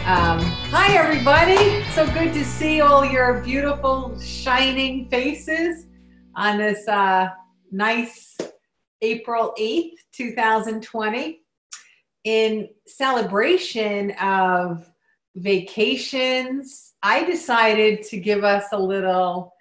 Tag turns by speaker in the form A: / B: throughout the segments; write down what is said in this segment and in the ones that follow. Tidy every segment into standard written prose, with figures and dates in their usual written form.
A: Hi, everybody. So good to see all your beautiful, shining faces on this nice April 8th, 2020. In celebration of vacations, I decided to give us a little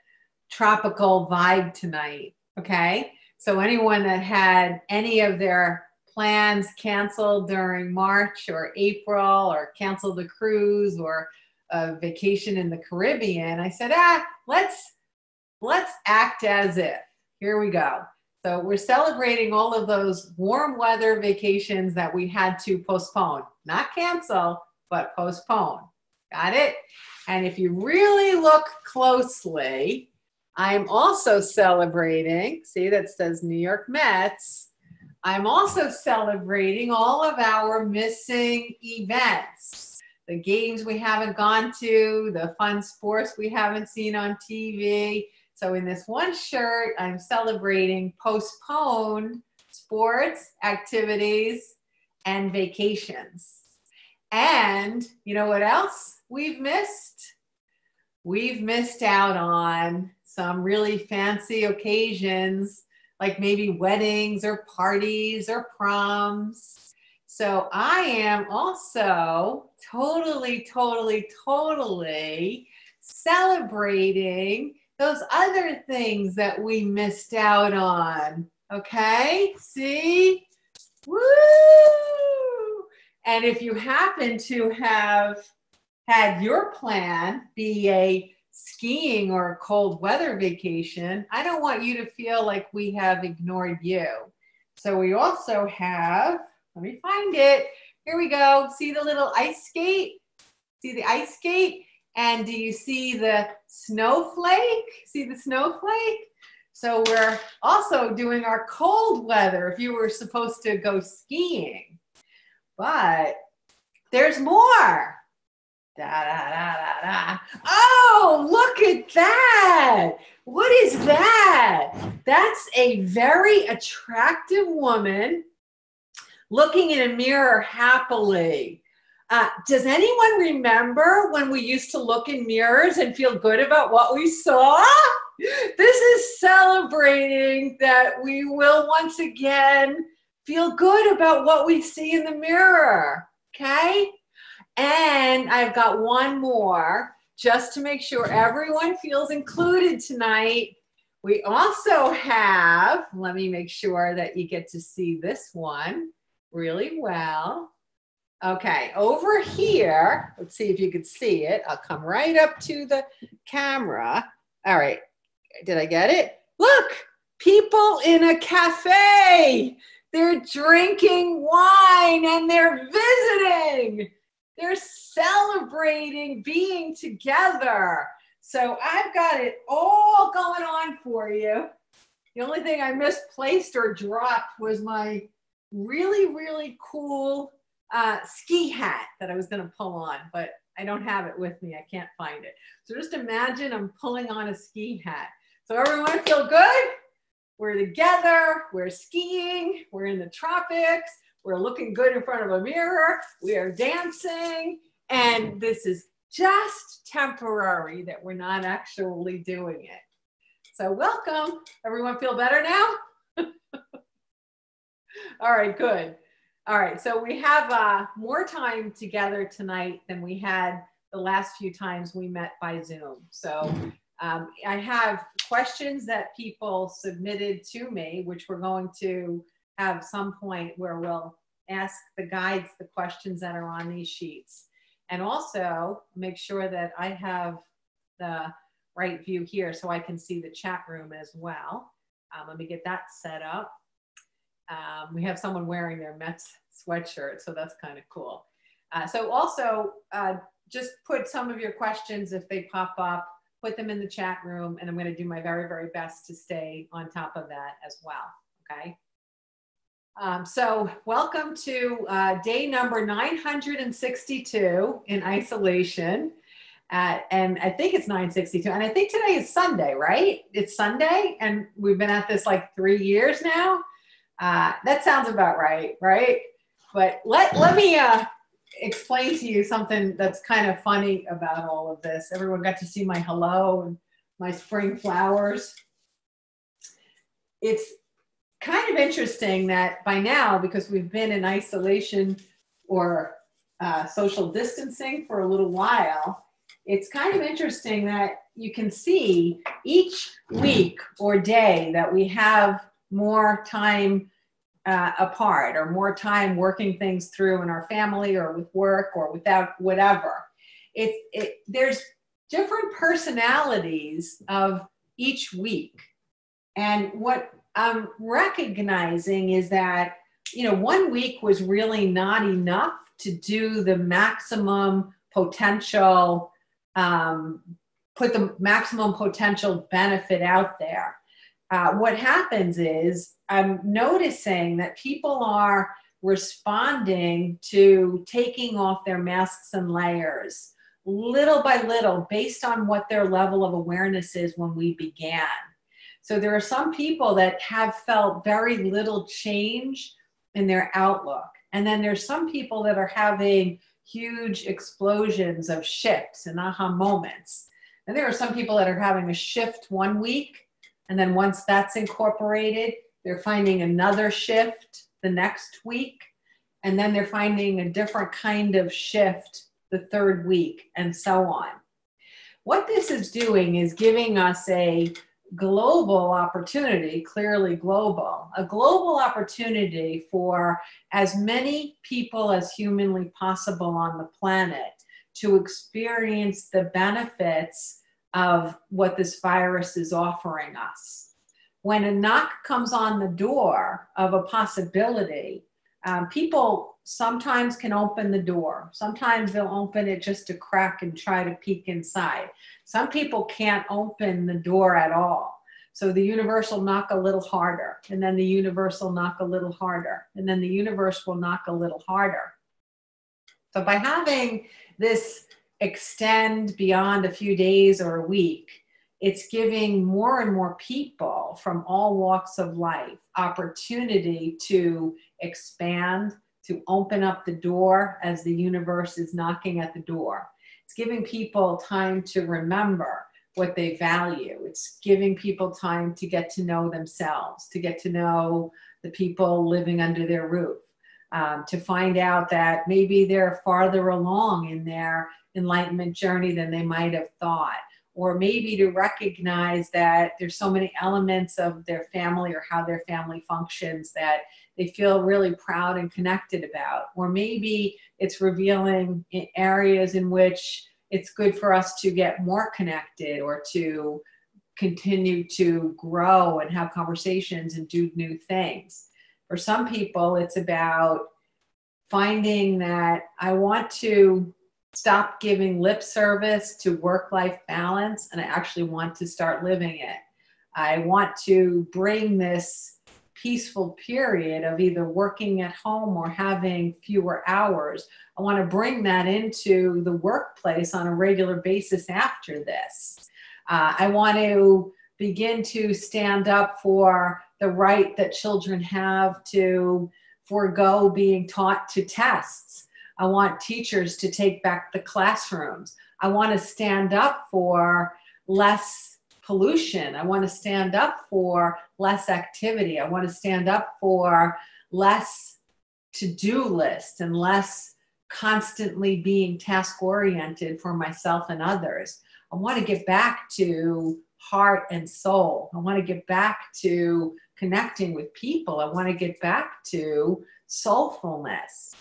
A: tropical vibe tonight, okay? So anyone that had any of their plans canceled during March or April, or canceled a cruise or a vacation in the Caribbean, I said, let's act as if. Here we go. So we're celebrating all of those warm weather vacations that we had to postpone. Not cancel, but postpone. Got it? And if you really look closely, I'm also celebrating, see that says New York Mets. I'm also celebrating all of our missing events, the games we haven't gone to, the fun sports we haven't seen on TV. So in this one shirt, I'm celebrating postponed sports, activities, and vacations. And you know what else we've missed? We've missed out on some really fancy occasions, like maybe weddings or parties or proms. So I am also totally celebrating those other things that we missed out on. Okay, see? Woo! And if you happen to have had your plan be a skiing or a cold weather vacation, I don't want you to feel like we have ignored you. So we also have, let me find it. Here we go. See the little ice skate? See the ice skate? And do you see the snowflake? See the snowflake? So we're also doing our cold weather if you were supposed to go skiing. But there's more. Da, da, da, da, da. Oh, look at that. What is that? That's a very attractive woman looking in a mirror happily. Does anyone remember when we used to look in mirrors and feel good about what we saw? This is celebrating that we will once again feel good about what we see in the mirror, okay? And I've got one more, just to make sure everyone feels included tonight. We also have, let me make sure that you get to see this one really well. Okay, over here, let's see if you can see it. I'll come right up to the camera. All right, did I get it? Look, people in a cafe. They're drinking wine and they're visiting. They're celebrating being together. So I've got it all going on for you. The only thing I misplaced or dropped was my really cool ski hat that I was going to pull on, but I don't have it with me. I can't find it. So just imagine I'm pulling on a ski hat. So everyone feel good? We're together. We're skiing. We're in the tropics. We're looking good in front of a mirror. We are dancing. And this is just temporary that we're not actually doing it. So welcome. Everyone feel better now? All right, good. All right, so we have more time together tonight than we had the last few times we met by Zoom. So I have questions that people submitted to me, which we're going to have some point where we'll ask the guides the questions that are on these sheets. And also make sure that I have the right view here so I can see the chat room as well. Let me get that set up. We have someone wearing their Mets sweatshirt, so that's kind of cool. So also just put some of your questions if they pop up, put them in the chat room, and I'm going to do my very best to stay on top of that as well, okay? So welcome to day number 962 in isolation. And I think it's 962. And I think today is Sunday, right? It's Sunday. And we've been at this like 3 years now. That sounds about right, right? But let me explain to you something that's kind of funny about all of this. Everyone got to see my hello and my spring flowers. It's kind of interesting that by now, because we've been in isolation or social distancing for a little while, it's kind of interesting that you can see each week or day that we have more time apart or more time working things through in our family or with work or without whatever. There's different personalities of each week. And what I'm recognizing is that, you know, 1 week was really not enough to do the maximum potential, put the maximum potential benefit out there. What happens is I'm noticing that people are responding to taking off their masks and layers little by little based on what their level of awareness is when we began. So there are some people that have felt very little change in their outlook. And then there's some people that are having huge explosions of shifts and aha moments. And there are some people that are having a shift 1 week. And then once that's incorporated, they're finding another shift the next week. And then they're finding a different kind of shift the third week, and so on. What this is doing is giving us a global opportunity, clearly global, a global opportunity for as many people as humanly possible on the planet to experience the benefits of what this virus is offering us. When a knock comes on the door of a possibility, people sometimes can open the door. Sometimes they'll open it just to crack and try to peek inside. Some people can't open the door at all. So the universe will knock a little harder, and then the universe will knock a little harder, and then the universe will knock a little harder. So by having this extend beyond a few days or a week, it's giving more and more people from all walks of life opportunity to expand, to open up the door as the universe is knocking at the door. It's giving people time to remember what they value. It's giving people time to get to know themselves, to get to know the people living under their roof, to find out that maybe they're farther along in their enlightenment journey than they might have thought. Or maybe to recognize that there's so many elements of their family or how their family functions that they feel really proud and connected about. Or maybe it's revealing areas in which it's good for us to get more connected or to continue to grow and have conversations and do new things. For some people, it's about finding that I want to stop giving lip service to work-life balance, and I actually want to start living it. I want to bring this peaceful period of either working at home or having fewer hours. I want to bring that into the workplace on a regular basis after this. I want to begin to stand up for the right that children have to forego being taught to tests. I want teachers to take back the classrooms. I want to stand up for less pollution. I want to stand up for less activity. I want to stand up for less to-do lists and less constantly being task-oriented for myself and others. I want to get back to heart and soul. I want to get back to connecting with people. I want to get back to soulfulness.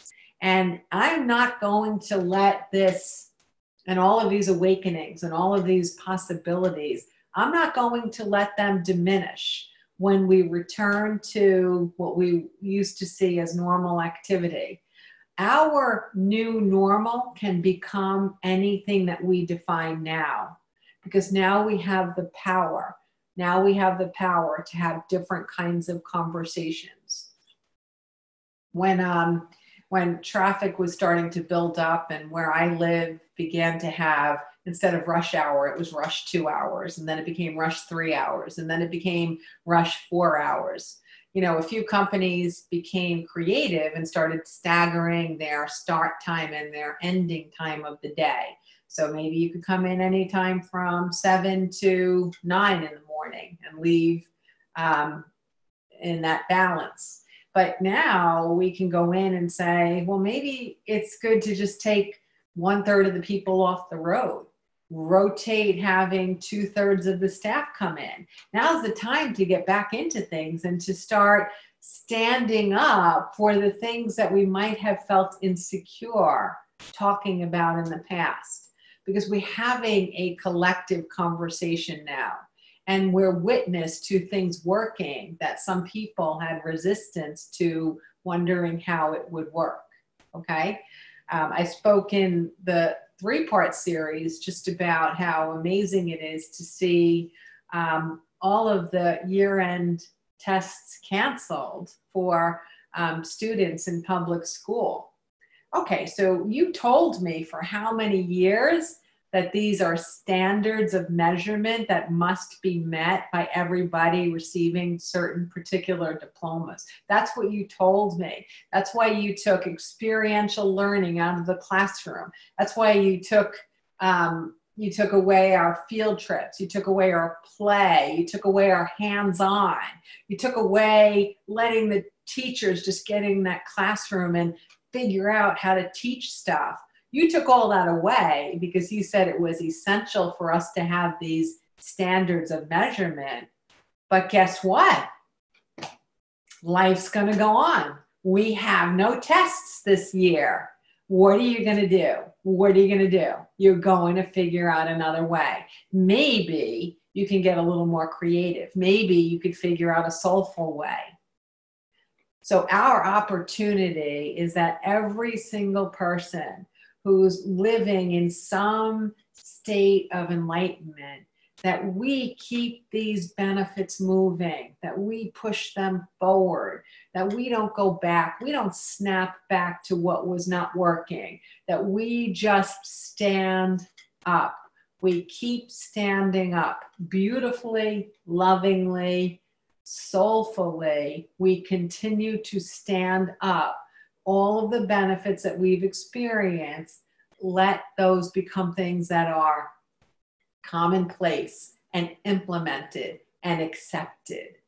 A: And I'm not going to let this and all of these awakenings and all of these possibilities, I'm not going to let them diminish when we return to what we used to see as normal activity. Our new normal can become anything that we define now, because now we have the power. Now we have the power to have different kinds of conversations. When traffic was starting to build up and where I live began to have, instead of rush hour, it was rush 2 hours, and then it became rush 3 hours, and then it became rush 4 hours. a few companies became creative and started staggering their start time and their ending time of the day. So maybe you could come in anytime from 7 to 9 in the morning and leave in that balance. But now we can go in and say, well, maybe it's good to just take 1/3 of the people off the road, rotate having 2/3 of the staff come in. Now's the time to get back into things and to start standing up for the things that we might have felt insecure talking about in the past, because we're having a collective conversation now. And we're witness to things working that some people had resistance to, wondering how it would work. Okay. I spoke in the 3-part series just about how amazing it is to see all of the year-end tests canceled for students in public school. Okay, so you told me for how many years that these are standards of measurement that must be met by everybody receiving certain particular diplomas. That's what you told me. That's why you took experiential learning out of the classroom. That's why you took away our field trips. You took away our play. You took away our hands-on. You took away letting the teachers just get in that classroom and figure out how to teach stuff. You took all that away because you said it was essential for us to have these standards of measurement. But guess what? Life's going to go on. We have no tests this year. What are you going to do? What are you going to do? You're going to figure out another way. Maybe you can get a little more creative. Maybe you could figure out a soulful way. So our opportunity is that every single person who's living in some state of enlightenment, that we keep these benefits moving, that we push them forward, that we don't go back, we don't snap back to what was not working, that we just stand up. We keep standing up beautifully, lovingly, soulfully. We continue to stand up. All of the benefits that we've experienced, let those become things that are commonplace and implemented and accepted.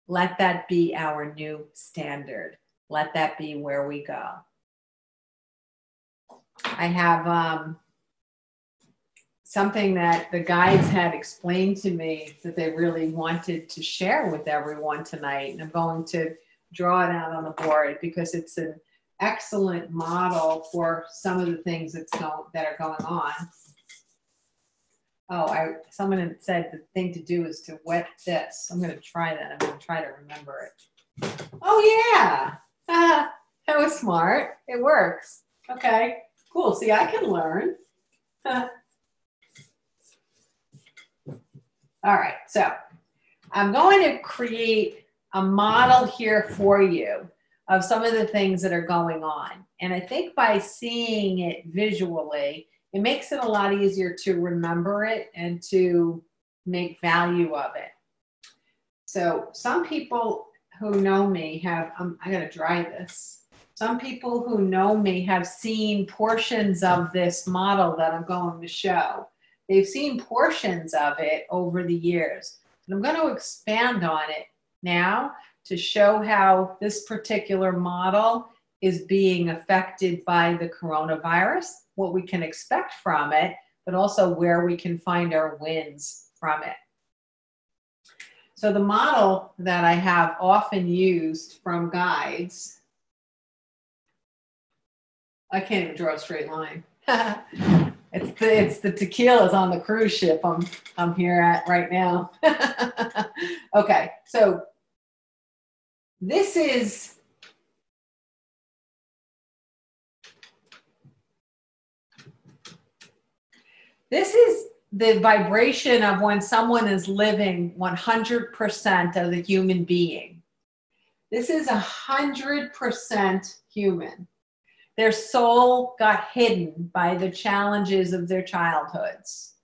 A: Let that be our new standard. Let that be where we go. I have something that the guides had explained to me that they really wanted to share with everyone tonight. And I'm going to draw it out on the board because it's an excellent model for some of the things that are going on. Oh, someone had said the thing to do is to wet this. I'm going to try that. I'm going to try to remember it. Oh yeah, that was smart. It works. Okay, cool. See, I can learn. All right, so I'm going to create a model here for you of some of the things that are going on. And I think by seeing it visually, it makes it a lot easier to remember it and to make value of it. So some people who know me have, I gotta dry this. Some people who know me have seen portions of this model that I'm going to show. They've seen portions of it over the years. And I'm going to expand on it now to show how this particular model is being affected by the coronavirus, what we can expect from it, but also where we can find our wins from it. So the model that I have often used from guides, I can't even draw a straight line. It's the tequilas on the cruise ship I'm here at right now. Okay, so this is the vibration of when someone is living 100% of the human being. This is 100% human. Their soul got hidden by the challenges of their childhoods.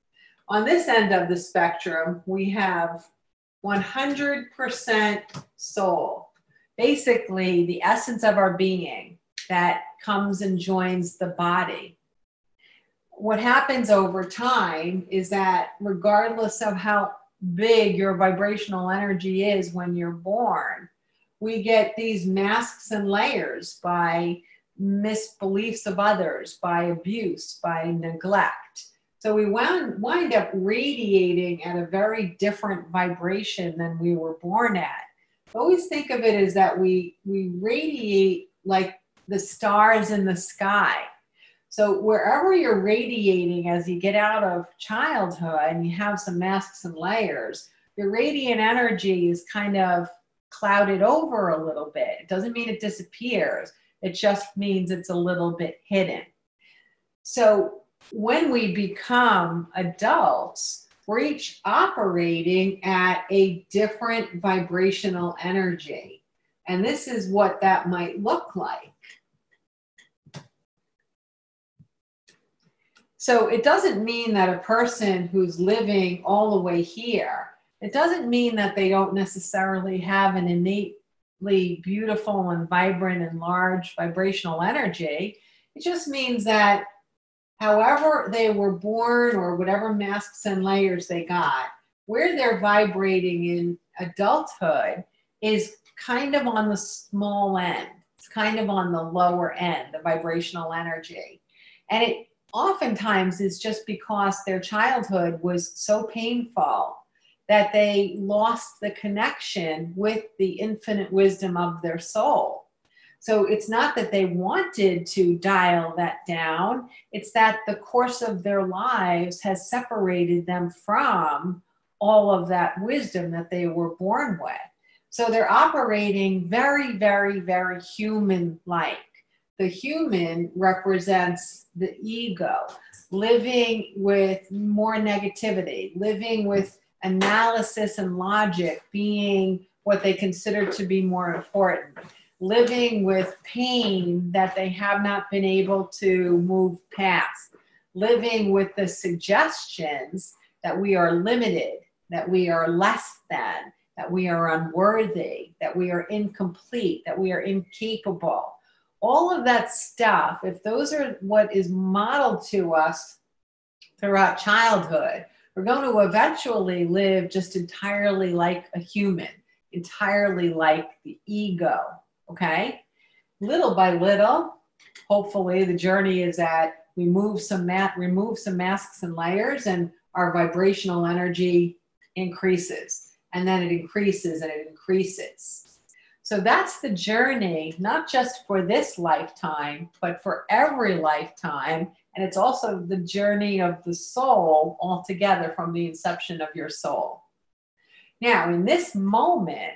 A: On this end of the spectrum, we have 100% soul. basically the essence of our being that comes and joins the body. What happens over time is that regardless of how big your vibrational energy is when you're born, we get these masks and layers by misbeliefs of others, by abuse, by neglect. So we wind up radiating at a very different vibration than we were born at. Always think of it as that we radiate like the stars in the sky. So wherever you're radiating as you get out of childhood and you have some masks and layers, your radiant energy is kind of clouded over a little bit. It doesn't mean it disappears. It just means it's a little bit hidden. So when we become adults, we're each operating at a different vibrational energy. And this is what that might look like. So it doesn't mean that a person who's living all the way here, it doesn't mean that they don't necessarily have an innately beautiful and vibrant and large vibrational energy. It just means that however they were born or whatever masks and layers they got, where they're vibrating in adulthood is kind of on the small end. It's kind of on the lower end, the vibrational energy. And it oftentimes is just because their childhood was so painful that they lost the connection with the infinite wisdom of their soul. So it's not that they wanted to dial that down. It's that the course of their lives has separated them from all of that wisdom that they were born with. So they're operating very, very, very human-like. The human represents the ego, living with more negativity, living with analysis and logic being what they consider to be more important, living with pain that they have not been able to move past, living with the suggestions that we are limited, that we are less than, that we are unworthy, that we are incomplete, that we are incapable. All of that stuff, if those are what is modeled to us throughout childhood, we're going to eventually live just entirely like a human, entirely like the ego, okay? Little by little, hopefully the journey is that we remove some masks and layers and our vibrational energy increases. And then it increases and it increases. So that's the journey, not just for this lifetime, but for every lifetime. And it's also the journey of the soul altogether from the inception of your soul. Now, in this moment,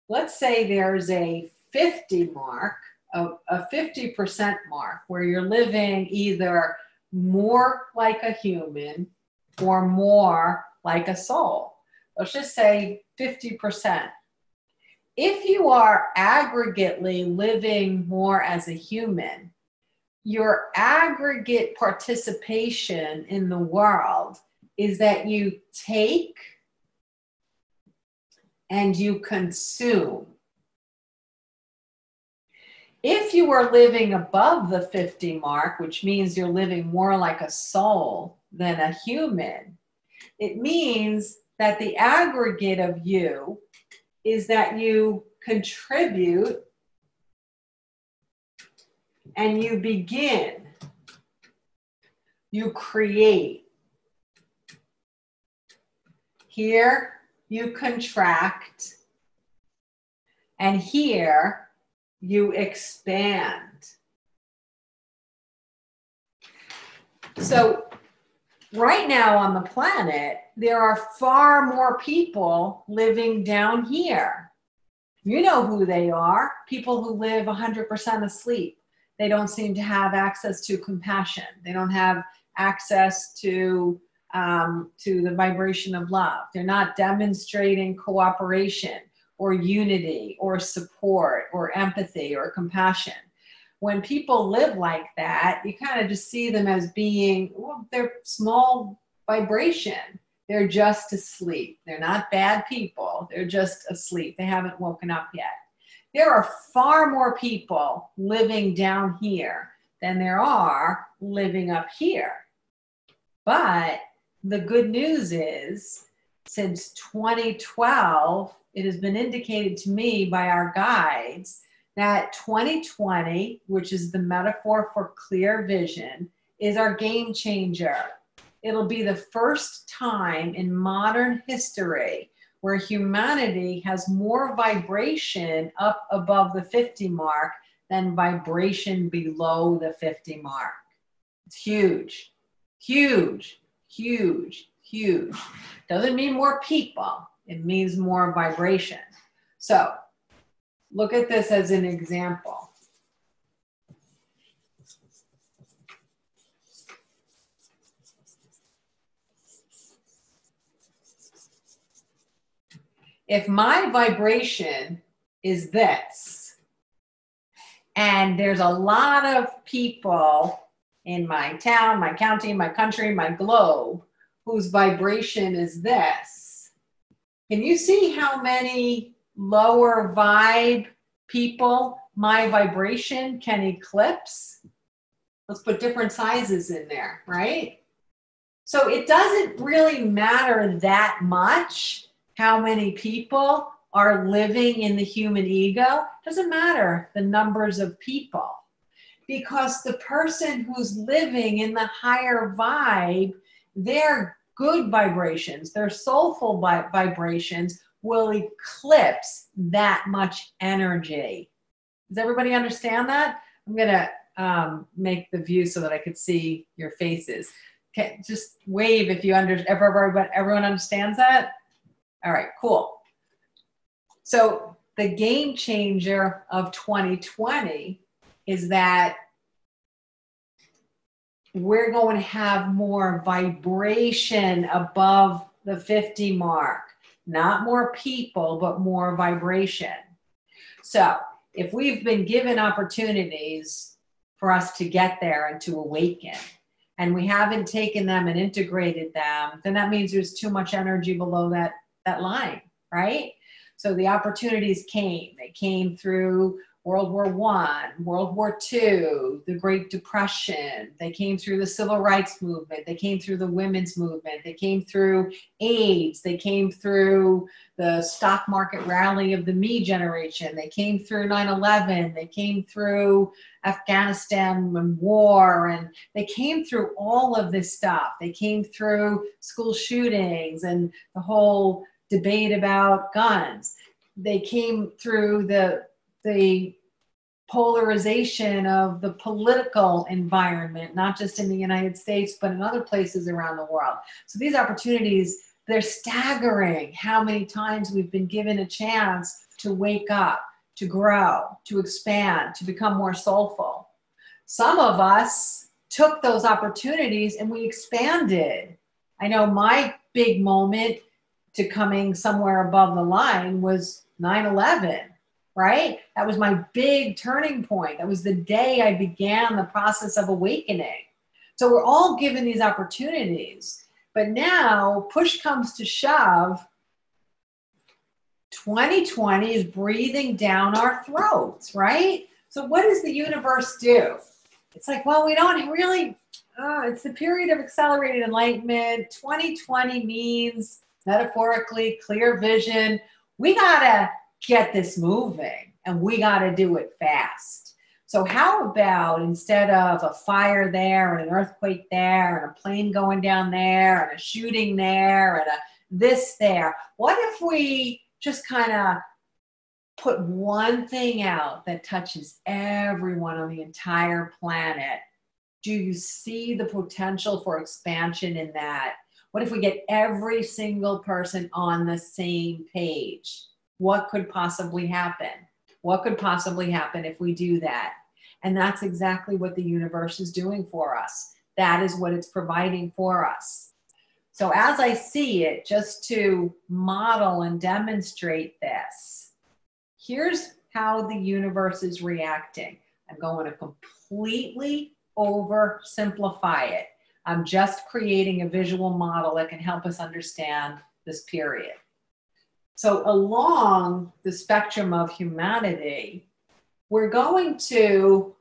A: let's say there's a 50 mark, a 50% mark, where you're living either more like a human or more like a soul. Let's just say 50%. If you are aggregately living more as a human, your aggregate participation in the world is that you take and you consume. If you are living above the 50 mark, which means you're living more like a soul than a human, it means that the aggregate of you is that you contribute and you begin, you create. Here you contract, and here you expand. So right now on the planet, there are far more people living down here. You know who they are, people who live 100% asleep. They don't seem to have access to compassion. They don't have access to the vibration of love. They're not demonstrating cooperation or unity or support or empathy or compassion. When people live like that, you kind of just see them as being, well, they're small vibration. They're just asleep. They're not bad people. They're just asleep. They haven't woken up yet. There are far more people living down here than there are living up here. But the good news is, since 2012, it has been indicated to me by our guides that 2020, which is the metaphor for clear vision, is our game changer. It'll be the first time in modern history where humanity has more vibration up above the 50 mark than vibration below the 50 mark. It's huge, huge, huge, huge. Doesn't mean more people, it means more vibration. So look at this as an example. If my vibration is this, and there's a lot of people in my town, my county, my country, my globe, whose vibration is this, can you see how many lower vibe people my vibration can eclipse? Let's put different sizes in there, right? So it doesn't really matter that much how many people are living in the human ego. It doesn't matter the numbers of people, because the person who's living in the higher vibe, their good vibrations, their soulful vibrations will eclipse that much energy. Does everybody understand that? I'm gonna make the view so that I could see your faces. Okay, just wave if you everyone understands that. All right, cool. So the game changer of 2020 is that we're going to have more vibration above the 50 mark. Not more people, but more vibration. So if we've been given opportunities for us to get there and to awaken, and we haven't taken them and integrated them, then that means there's too much energy below that line, right? So the opportunities came. They came through World War I, World War II, the Great Depression. They came through the Civil Rights Movement. They came through the women's movement. They came through AIDS. They came through the stock market rally of the me generation. They came through 9/11. They came through Afghanistan and war. And they came through all of this stuff. They came through school shootings and the whole debate about guns. They came through the polarization of the political environment, not just in the United States, but in other places around the world. So these opportunities, they're staggering how many times we've been given a chance to wake up, to grow, to expand, to become more soulful. Some of us took those opportunities and we expanded. I know my big moment to coming somewhere above the line was 9/11. Right? That was my big turning point. That was the day I began the process of awakening. So we're all given these opportunities. But now, push comes to shove, 2020 is breathing down our throats, right? So what does the universe do? It's like, well, we don't really, it's the period of accelerated enlightenment. 2020 means, metaphorically, clear vision. We gotta get this moving, and we got to do it fast. So how about, instead of a fire there and an earthquake there and a plane going down there and a shooting there and a this there, what if we just kind of put one thing out that touches everyone on the entire planet? Do you see the potential for expansion in that? What if we get every single person on the same page? What could possibly happen? What could possibly happen if we do that? And that's exactly what the universe is doing for us. That is what it's providing for us. So as I see it, just to model and demonstrate this, here's how the universe is reacting. I'm going to completely oversimplify it. I'm just creating a visual model that can help us understand this period. So along the spectrum of humanity, we're going to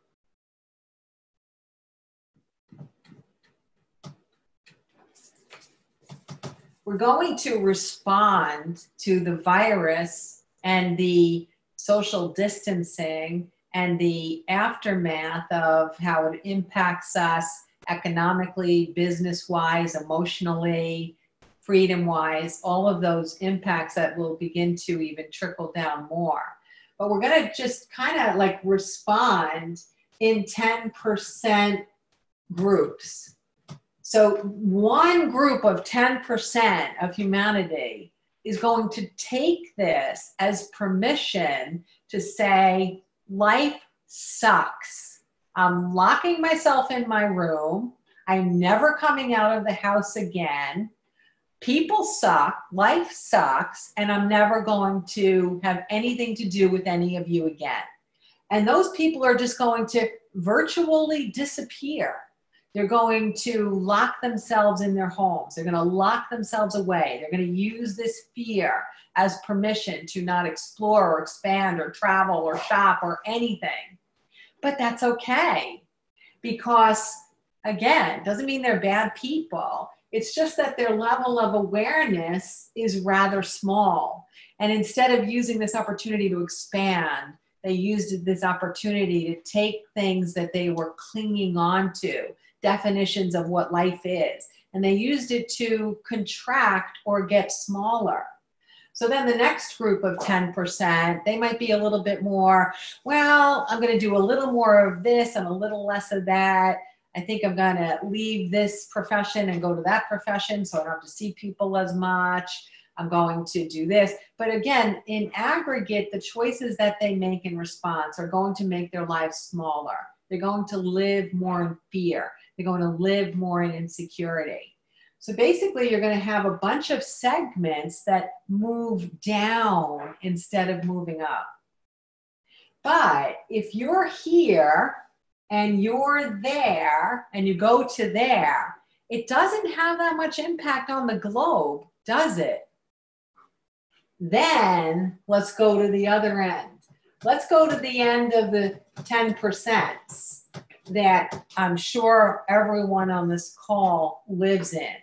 A: respond to the virus and the social distancing and the aftermath of how it impacts us economically, business-wise, emotionally, freedom-wise, all of those impacts that will begin to even trickle down more. But we're going to just kind of like respond in 10% groups. So one group of 10% of humanity is going to take this as permission to say, life sucks. I'm locking myself in my room. I'm never coming out of the house again. People suck, life sucks, and I'm never going to have anything to do with any of you again. And those people are just going to virtually disappear. They're going to lock themselves in their homes. They're going to lock themselves away. They're going to use this fear as permission to not explore or expand or travel or shop or anything. But that's okay, because again, doesn't mean they're bad people. It's just that their level of awareness is rather small. And instead of using this opportunity to expand, they used this opportunity to take things that they were clinging on to, definitions of what life is, and they used it to contract or get smaller. So then the next group of 10%, they might be a little bit more, well, I'm going to do a little more of this and a little less of that. I think I'm going to leave this profession and go to that profession so I don't have to see people as much. I'm going to do this. But again, in aggregate, the choices that they make in response are going to make their lives smaller. They're going to live more in fear. They're going to live more in insecurity. So basically, you're going to have a bunch of segments that move down instead of moving up. But if you're here and you're there and you go to there, it doesn't have that much impact on the globe, does it? Then let's go to the other end. Let's go to the end of the 10% that I'm sure everyone on this call lives in.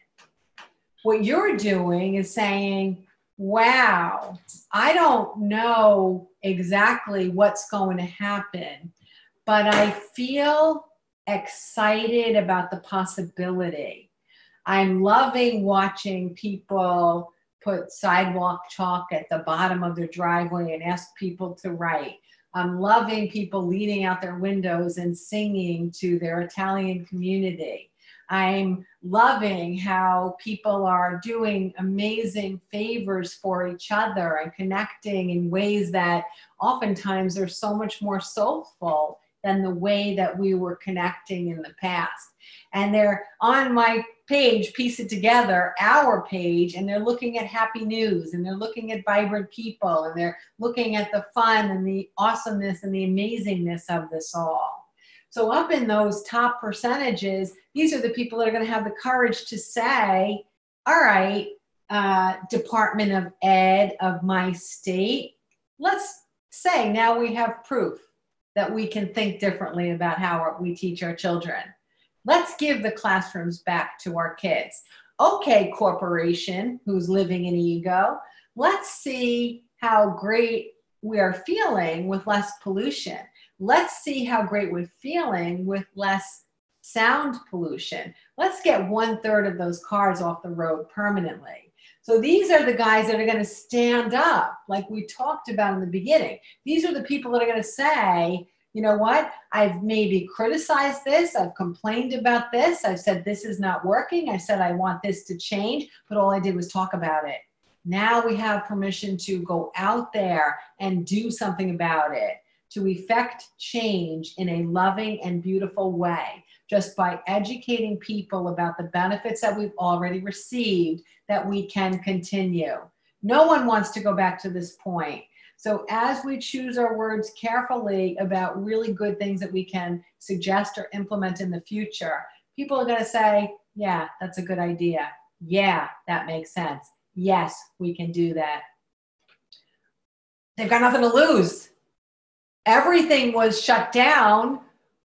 A: What you're doing is saying, wow, I don't know exactly what's going to happen, but I feel excited about the possibility. I'm loving watching people put sidewalk chalk at the bottom of their driveway and ask people to write. I'm loving people leaning out their windows and singing to their Italian community. I'm loving how people are doing amazing favors for each other and connecting in ways that oftentimes are so much more soulful than the way that we were connecting in the past. And they're on my page, Piece It Together, our page, and they're looking at happy news, and they're looking at vibrant people, and they're looking at the fun and the awesomeness and the amazingness of this all. So up in those top percentages, these are the people that are going to have the courage to say, all right, Department of Ed of my state, let's say now we have proof that we can think differently about how we teach our children. Let's give the classrooms back to our kids. Okay, corporation who's living in ego, let's see how great we are feeling with less pollution. Let's see how great we're feeling with less sound pollution. Let's get 1/3 of those cars off the road permanently. So these are the guys that are going to stand up, like we talked about in the beginning. These are the people that are going to say, you know what, I've maybe criticized this, I've complained about this, I've said this is not working, I said I want this to change, but all I did was talk about it. Now we have permission to go out there and do something about it, to effect change in a loving and beautiful way, just by educating people about the benefits that we've already received, that we can continue. No one wants to go back to this point. So as we choose our words carefully about really good things that we can suggest or implement in the future, people are going to say, yeah, that's a good idea. Yeah, that makes sense. Yes, we can do that. They've got nothing to lose. Everything was shut down.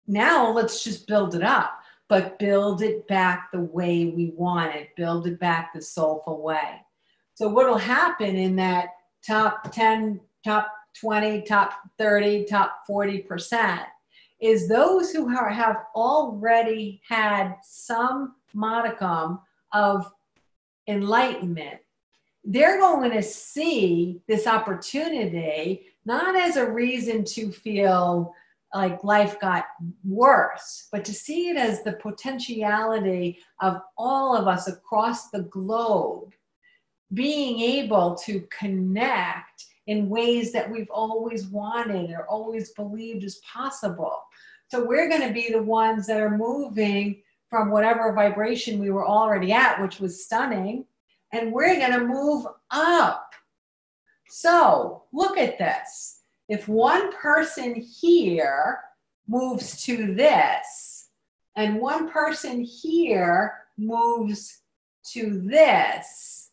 A: Now let's just build it up, but build it back the way we want it. Build it back the soulful way. So what will happen in that top 10, top 20, top 30, top 40% is those who have already had some modicum of enlightenment. They're going to see this opportunity not as a reason to feel like life got worse, but to see it as the potentiality of all of us across the globe being able to connect in ways that we've always wanted or always believed is possible. So we're going to be the ones that are moving from whatever vibration we were already at, which was stunning, and we're going to move up. So look at this. If one person here moves to this, and one person here moves to this,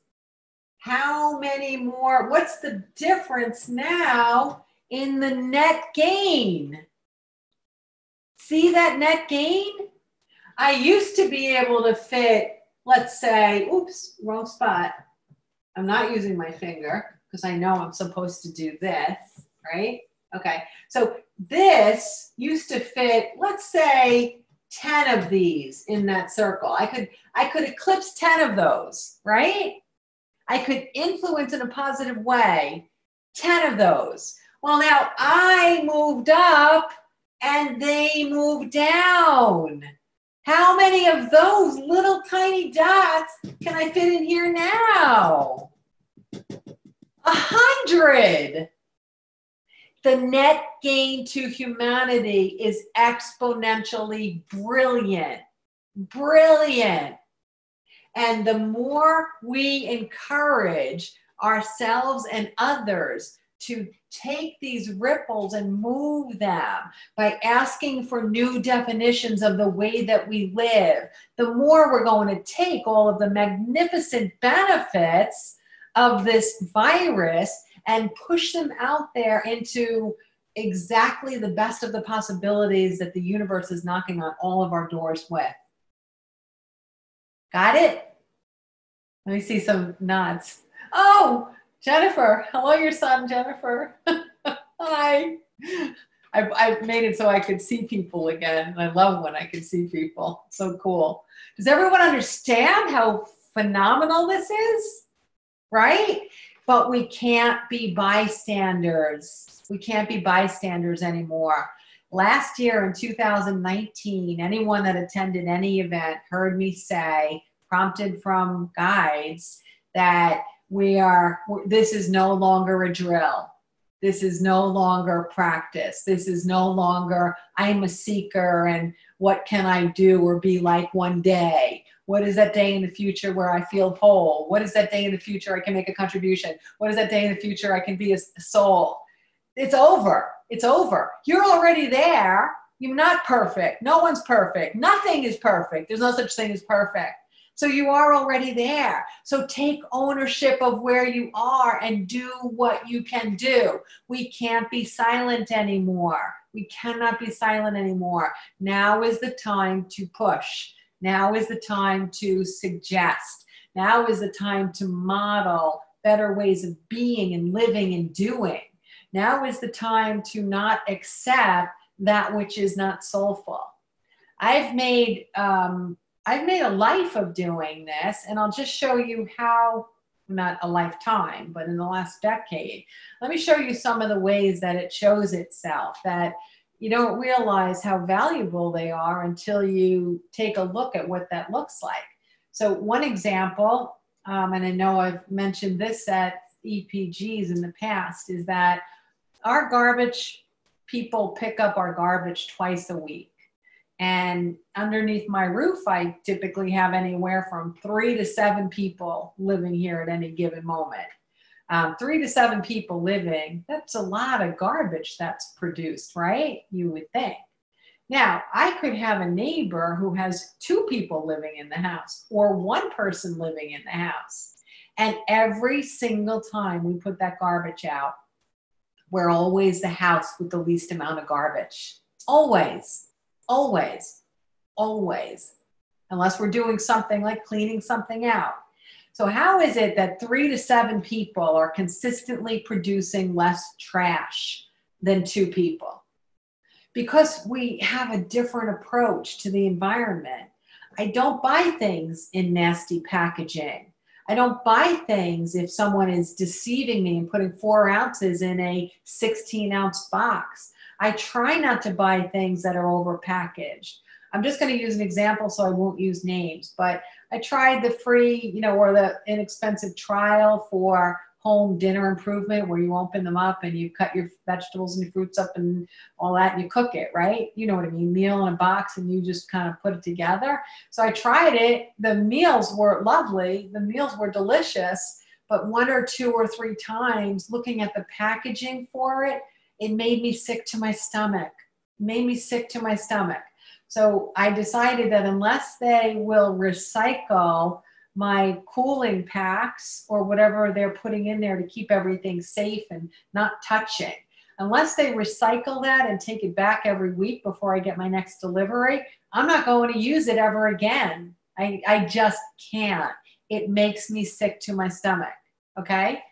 A: how many more? What's the difference now in the net gain? See that net gain? I used to be able to fit, let's say, oops, wrong spot. I'm not using my finger because I know I'm supposed to do this, right? Okay, so this used to fit, let's say, 10 of these in that circle. I could eclipse 10 of those, right? I could influence in a positive way 10 of those. Well, now I moved up and they moved down. How many of those little tiny dots can I fit in here now? 100. The net gain to humanity is exponentially brilliant. Brilliant. And the more we encourage ourselves and others to take these ripples and move them by asking for new definitions of the way that we live, the more we're going to take all of the magnificent benefits of this virus and push them out there into exactly the best of the possibilities that the universe is knocking on all of our doors with. Got it? Let me see some nods. Oh, Jennifer. Hello, your son, Jennifer. Hi. I've made it so I could see people again. I love when I can see people. So cool. Does everyone understand how phenomenal this is? Right? But we can't be bystanders. We can't be bystanders anymore. Last year in 2019, anyone that attended any event heard me say, prompted from guides, that this is no longer a drill. This is no longer practice. This is no longer, I'm a seeker and what can I do or be like one day? What is that day in the future where I feel whole? What is that day in the future I can make a contribution? What is that day in the future I can be a soul? It's over. It's over. You're already there. You're not perfect. No one's perfect. Nothing is perfect. There's no such thing as perfect. So you are already there. So take ownership of where you are and do what you can do. We can't be silent anymore. We cannot be silent anymore. Now is the time to push. Now is the time to suggest. Now is the time to model better ways of being and living and doing. Now is the time to not accept that which is not soulful. I've made a life of doing this, and I'll just show you how, not a lifetime, but in the last decade. Let me show you some of the ways that it shows itself, that you don't realize how valuable they are until you take a look at what that looks like. So one example, and I know I've mentioned this at EPGs in the past, is that our garbage people pick up our garbage twice a week. And underneath my roof, I typically have anywhere from 3 to 7 people living here at any given moment. 3 to 7 people living, that's a lot of garbage that's produced, right? You would think. Now, I could have a neighbor who has 2 people living in the house or 1 person living in the house. And every single time we put that garbage out, We're always the house with the least amount of garbage. Always, always, always. Unless we're doing something like cleaning something out. So how is it that 3 to 7 people are consistently producing less trash than 2 people? Because we have a different approach to the environment. I don't buy things in nasty packaging. I don't buy things if someone is deceiving me and putting 4 ounces in a 16-ounce box. I try not to buy things that are overpackaged. I'm just going to use an example, so I won't use names, but I tried the free, or the inexpensive trial for home dinner improvement where you open them up and you cut your vegetables and your fruits up and all that and you cook it, right? You know what I mean? Meal in a box and you just kind of put it together. So I tried it. The meals were lovely. The meals were delicious, but 1 or 2 or 3 times looking at the packaging for it, it made me sick to my stomach. It made me sick to my stomach. So I decided that unless they will recycle my cooling packs or whatever they're putting in there to keep everything safe and not touching, unless they recycle that and take it back every week before I get my next delivery, I'm not going to use it ever again. I just can't. It makes me sick to my stomach. Okay.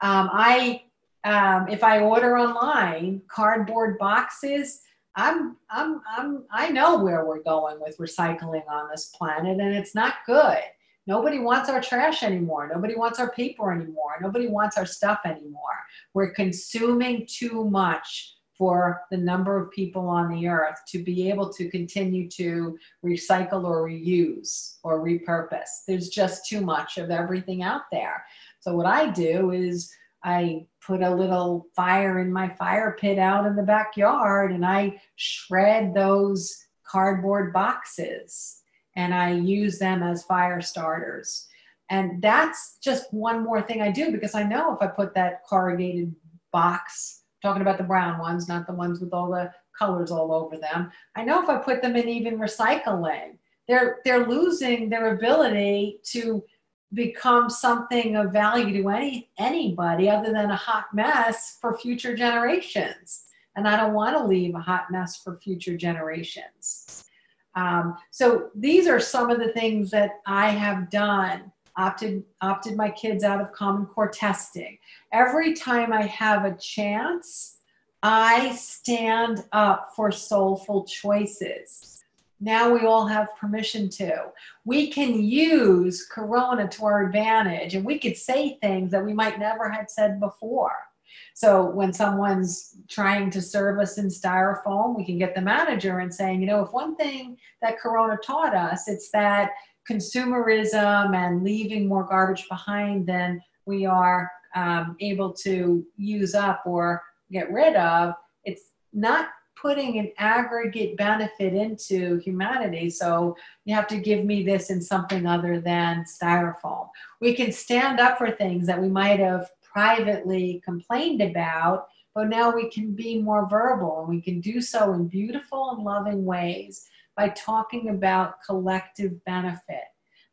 A: If I order online cardboard boxes, I know where we're going with recycling on this planet, and it's not good. Nobody wants our trash anymore. Nobody wants our paper anymore. Nobody wants our stuff anymore. We're consuming too much for the number of people on the earth to be able to continue to recycle or reuse or repurpose. There's just too much of everything out there. So what I do is I put a little fire in my fire pit out in the backyard and I shred those cardboard boxes and I use them as fire starters. And that's just one more thing I do because I know if I put that corrugated box, talking about the brown ones, not the ones with all the colors all over them, I know if I put them in even recycling, they're losing their ability to become something of value to anybody other than a hot mess for future generations. And I don't want to leave a hot mess for future generations. So these are some of the things that I have done. Opted my kids out of Common Core testing. Every time I have a chance, I stand up for soulful choices. Now we all have permission to. We can use Corona to our advantage, and we could say things that we might never have said before. So when someone's trying to serve us in styrofoam, we can get the manager and saying, if one thing that Corona taught us, it's that consumerism and leaving more garbage behind than we are able to use up or get rid of. It's not putting an aggregate benefit into humanity. So you have to give me this in something other than styrofoam. We can stand up for things that we might have privately complained about, but now we can be more verbal and we can do so in beautiful and loving ways by talking about collective benefit,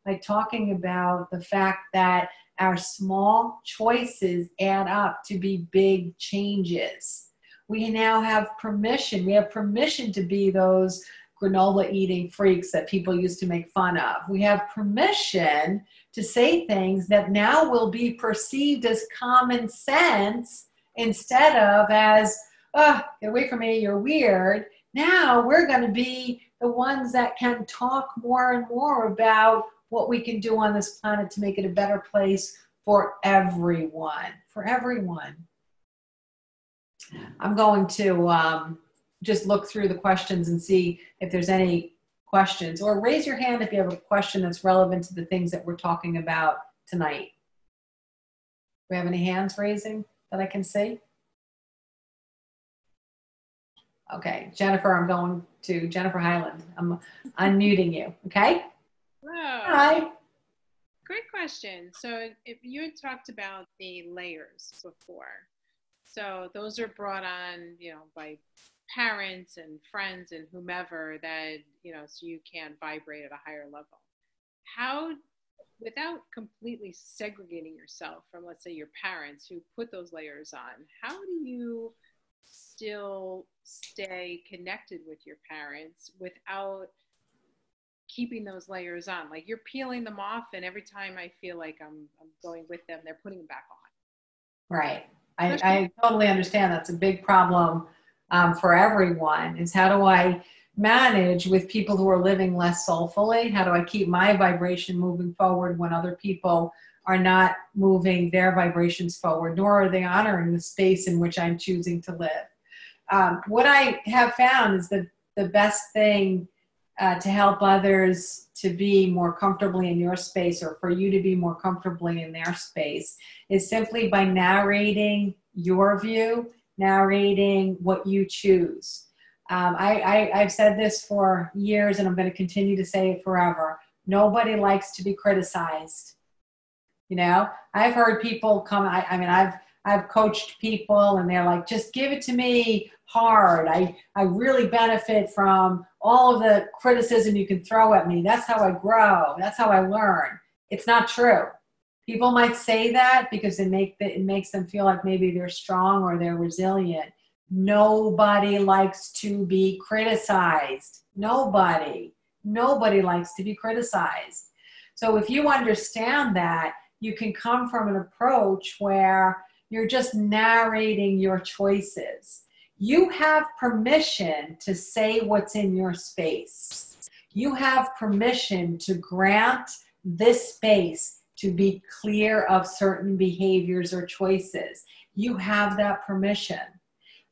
A: by talking about the fact that our small choices add up to be big changes. We now have permission. We have permission to be those granola eating freaks that people used to make fun of. We have permission to say things that now will be perceived as common sense instead of as, oh, get away from me, you're weird. Now we're going to be the ones that can talk more and more about what we can do on this planet to make it a better place for everyone, for everyone. I'm going to just look through the questions and see if there's any questions, or raise your hand if you have a question that's relevant to the things that we're talking about tonight. Do we have any hands raising that I can see? Okay, Jennifer, I'm going to Jennifer Highland. I'm unmuting you, okay?
B: Hello.
A: Hi.
B: Great question. So if you had talked about the layers before, so those are brought on, by parents and friends and whomever that, so you can vibrate at a higher level. How without completely segregating yourself from, let's say, your parents who put those layers on, how do you still stay connected with your parents without keeping those layers on? Like you're peeling them off, and every time I feel like I'm going with them, they're putting them back on.
A: Right. I totally understand. That's a big problem for everyone, is how do I manage with people who are living less soulfully? How do I keep my vibration moving forward when other people are not moving their vibrations forward, nor are they honoring the space in which I'm choosing to live? What I have found is that the best thing to help others to be more comfortably in your space, or for you to be more comfortably in their space, is simply by narrating your view, narrating what you choose. I've said this for years, and I'm going to continue to say it forever. Nobody likes to be criticized. You know, I've heard people come, I mean, I've coached people and they're like, just give it to me hard. I really benefit from all of the criticism you can throw at me. That's how I grow. That's how I learn. It's not true. People might say that because it makes them feel like maybe they're strong or they're resilient. Nobody likes to be criticized. Nobody likes to be criticized. So if you understand that, you can come from an approach where you're just narrating your choices. You have permission to say what's in your space. You have permission to grant this space to be clear of certain behaviors or choices. You have that permission.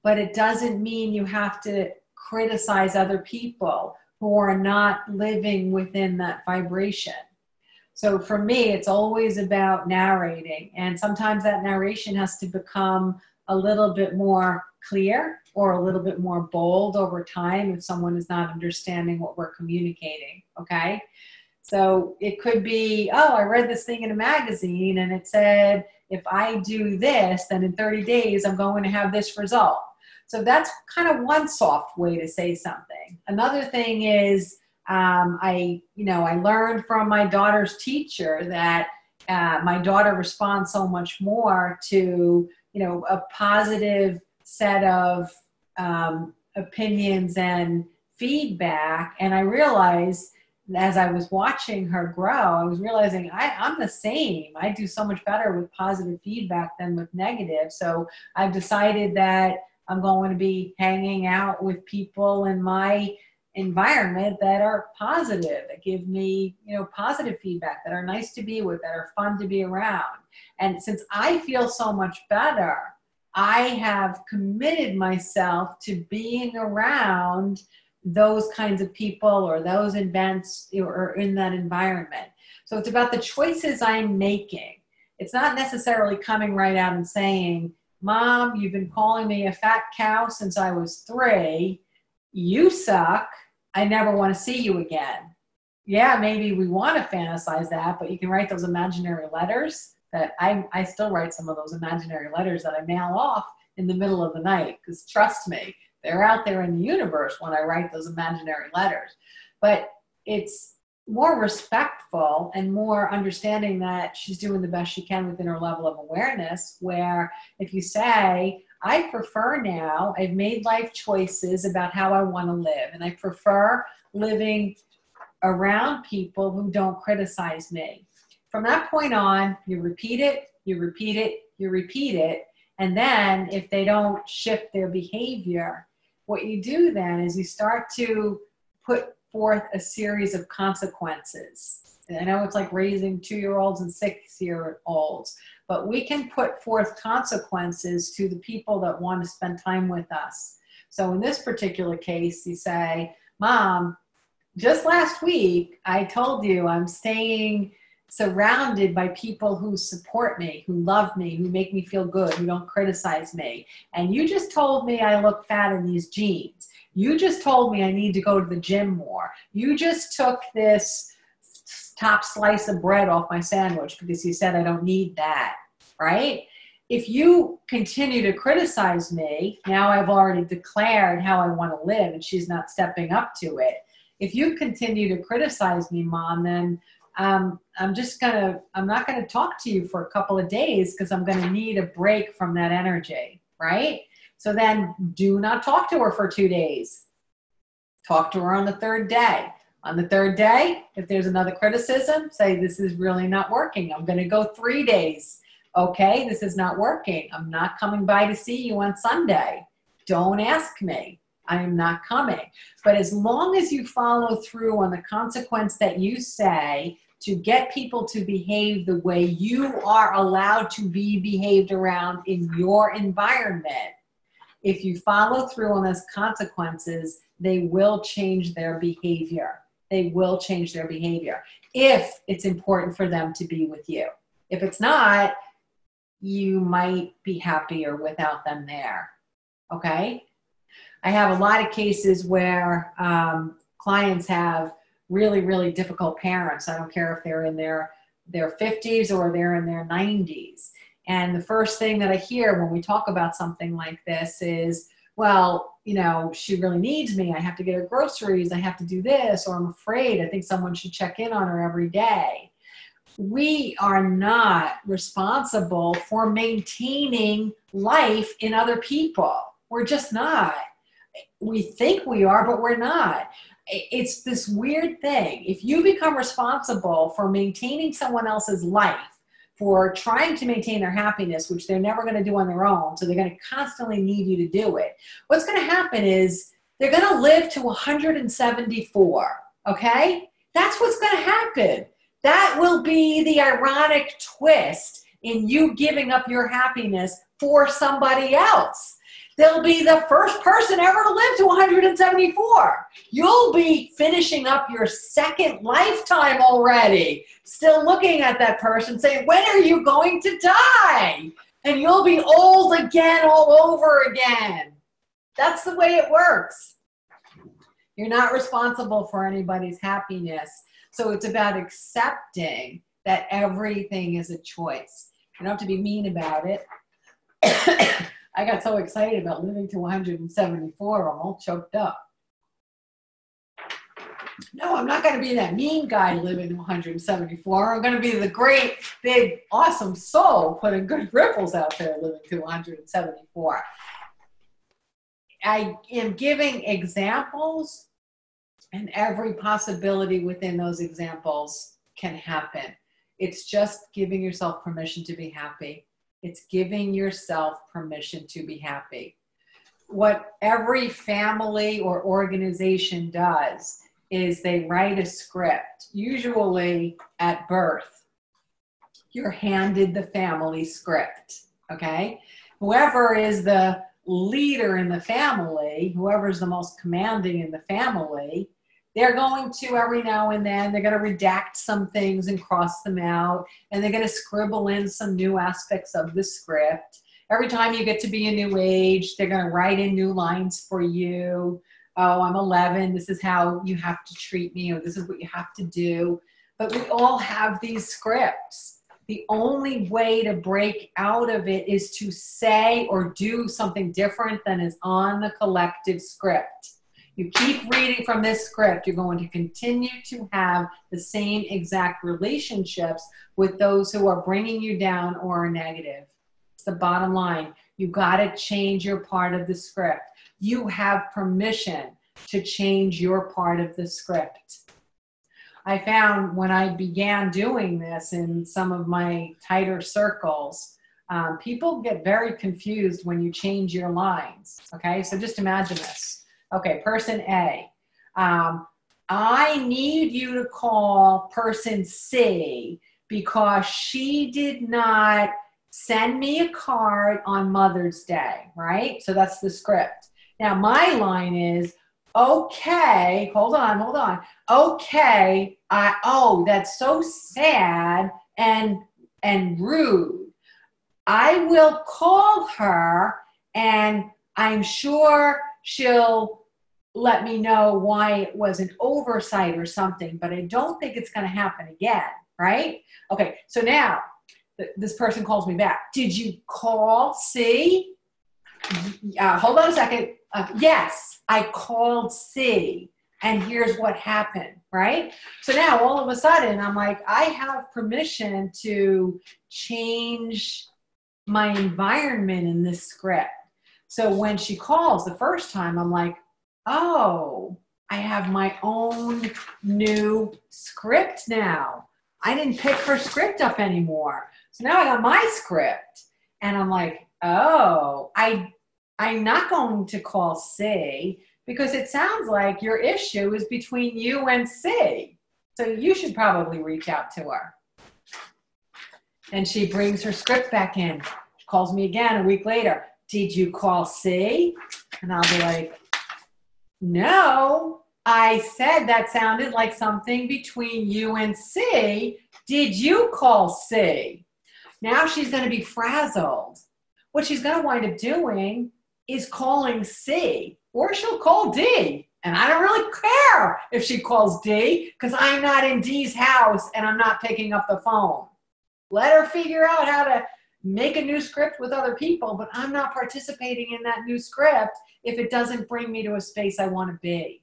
A: But it doesn't mean you have to criticize other people who are not living within that vibration. So for me, it's always about narrating. And sometimes that narration has to become a little bit more clear or a little bit more bold over time if someone is not understanding what we're communicating, okay? So it could be, oh, I read this thing in a magazine and it said, if I do this, then in 30 days, I'm going to have this result. So that's kind of one soft way to say something. Another thing is, I learned from my daughter's teacher that my daughter responds so much more to, a positive set of opinions and feedback. And I realized as I was watching her grow, I was realizing I'm the same. I do so much better with positive feedback than with negative. So I've decided that I'm going to be hanging out with people in my environment that are positive, that give me, positive feedback, that are nice to be with, that are fun to be around. And since I feel so much better, I have committed myself to being around those kinds of people or those events or in that environment. So it's about the choices I'm making. It's not necessarily coming right out and saying, Mom, you've been calling me a fat cow since I was 3. You suck. I never want to see you again. Yeah, maybe we want to fantasize that, but you can write those imaginary letters that I still write some of those imaginary letters that I mail off in the middle of the night, because trust me, they're out there in the universe when I write those imaginary letters. But it's more respectful and more understanding that she's doing the best she can within her level of awareness, where if you say, I prefer now, I've made life choices about how I want to live, and I prefer living around people who don't criticize me. From that point on, you repeat it, you repeat it, you repeat it, and then if they don't shift their behavior, what you do then is you start to put forth a series of consequences. And I know it's like raising 2-year-olds and 6-year-olds, but we can put forth consequences to the people that want to spend time with us. So in this particular case, you say, Mom, just last week, I told you I'm staying surrounded by people who support me, who love me, who make me feel good, who don't criticize me. And you just told me I look fat in these jeans. You just told me I need to go to the gym more. You just took this top slice of bread off my sandwich because you said I don't need that, right? If you continue to criticize me, now I've already declared how I want to live and she's not stepping up to it. If you continue to criticize me, Mom, then I'm not gonna talk to you for a couple of days because I'm gonna need a break from that energy, right? So then do not talk to her for 2 days. Talk to her on the third day. On the third day, if there's another criticism, say, this is really not working. I'm gonna go 3 days. Okay, this is not working. I'm not coming by to see you on Sunday. Don't ask me. I am not coming. But as long as you follow through on the consequence that you say to get people to behave the way you are allowed to be behaved around in your environment, if you follow through on those consequences, they will change their behavior. They will change their behavior if it's important for them to be with you. If it's not, you might be happier without them there, okay? I have a lot of cases where clients have really, really difficult parents. I don't care if they're in their 50s or they're in their 90s. And the first thing that I hear when we talk about something like this is, well, you know, she really needs me. I have to get her groceries. I have to do this, or I'm afraid. I think someone should check in on her every day. We are not responsible for maintaining life in other people. We're just not. We think we are, but we're not. It's this weird thing. If you become responsible for maintaining someone else's life, for trying to maintain their happiness, which they're never going to do on their own, so they're going to constantly need you to do it, what's going to happen is they're going to live to 174, okay? That's what's going to happen. That will be the ironic twist in you giving up your happiness for somebody else. They'll be the first person ever to live to 174. You'll be finishing up your second lifetime already, still looking at that person saying, when are you going to die? And you'll be old again all over again. That's the way it works. You're not responsible for anybody's happiness. So it's about accepting that everything is a choice. You don't have to be mean about it. I got so excited about living to 174, I'm all choked up. No, I'm not going to be that mean guy living to 174. I'm going to be the great, big, awesome soul putting good ripples out there living to 174. I am giving examples, and every possibility within those examples can happen. It's just giving yourself permission to be happy. It's giving yourself permission to be happy. What every family or organization does is they write a script, usually at birth. You're handed the family script, okay? Whoever is the leader in the family, whoever's the most commanding in the family, they're going to, every now and then, they're going to redact some things and cross them out, and they're going to scribble in some new aspects of the script. Every time you get to be a new age, they're going to write in new lines for you. Oh, I'm 11. This is how you have to treat me, or this is what you have to do. But we all have these scripts. The only way to break out of it is to say or do something different than is on the collective script. You keep reading from this script, you're going to continue to have the same exact relationships with those who are bringing you down or are negative. It's the bottom line. You got to change your part of the script. You have permission to change your part of the script. I found when I began doing this in some of my tighter circles, people get very confused when you change your lines. Okay, so just imagine this. Okay, person A, I need you to call person C because she did not send me a card on Mother's Day, right? So that's the script. Now my line is, okay, hold on. Okay, oh, that's so sad and rude. I will call her and I'm sure she'll let me know why it was an oversight or something, but I don't think it's going to happen again, right? Okay, so now this person calls me back. Did you call C? Hold on a second. Yes, I called C. and here's what happened, right? So now all of a sudden I'm like, I have permission to change my environment in this script. So when she calls the first time, I'm like, oh, I have my own new script now. I didn't pick her script up anymore. So now I got my script. And I'm like, oh, I'm not going to call C because it sounds like your issue is between you and C. So you should probably reach out to her. And she brings her script back in. She calls me again a week later. Did you call C? And I'll be like, no, I said that sounded like something between you and C. Did you call C? Now she's going to be frazzled. What she's going to wind up doing is calling C, or she'll call D. And I don't really care if she calls D because I'm not in D's house and I'm not picking up the phone. Let her figure out how to make a new script with other people, but I'm not participating in that new script if it doesn't bring me to a space I want to be.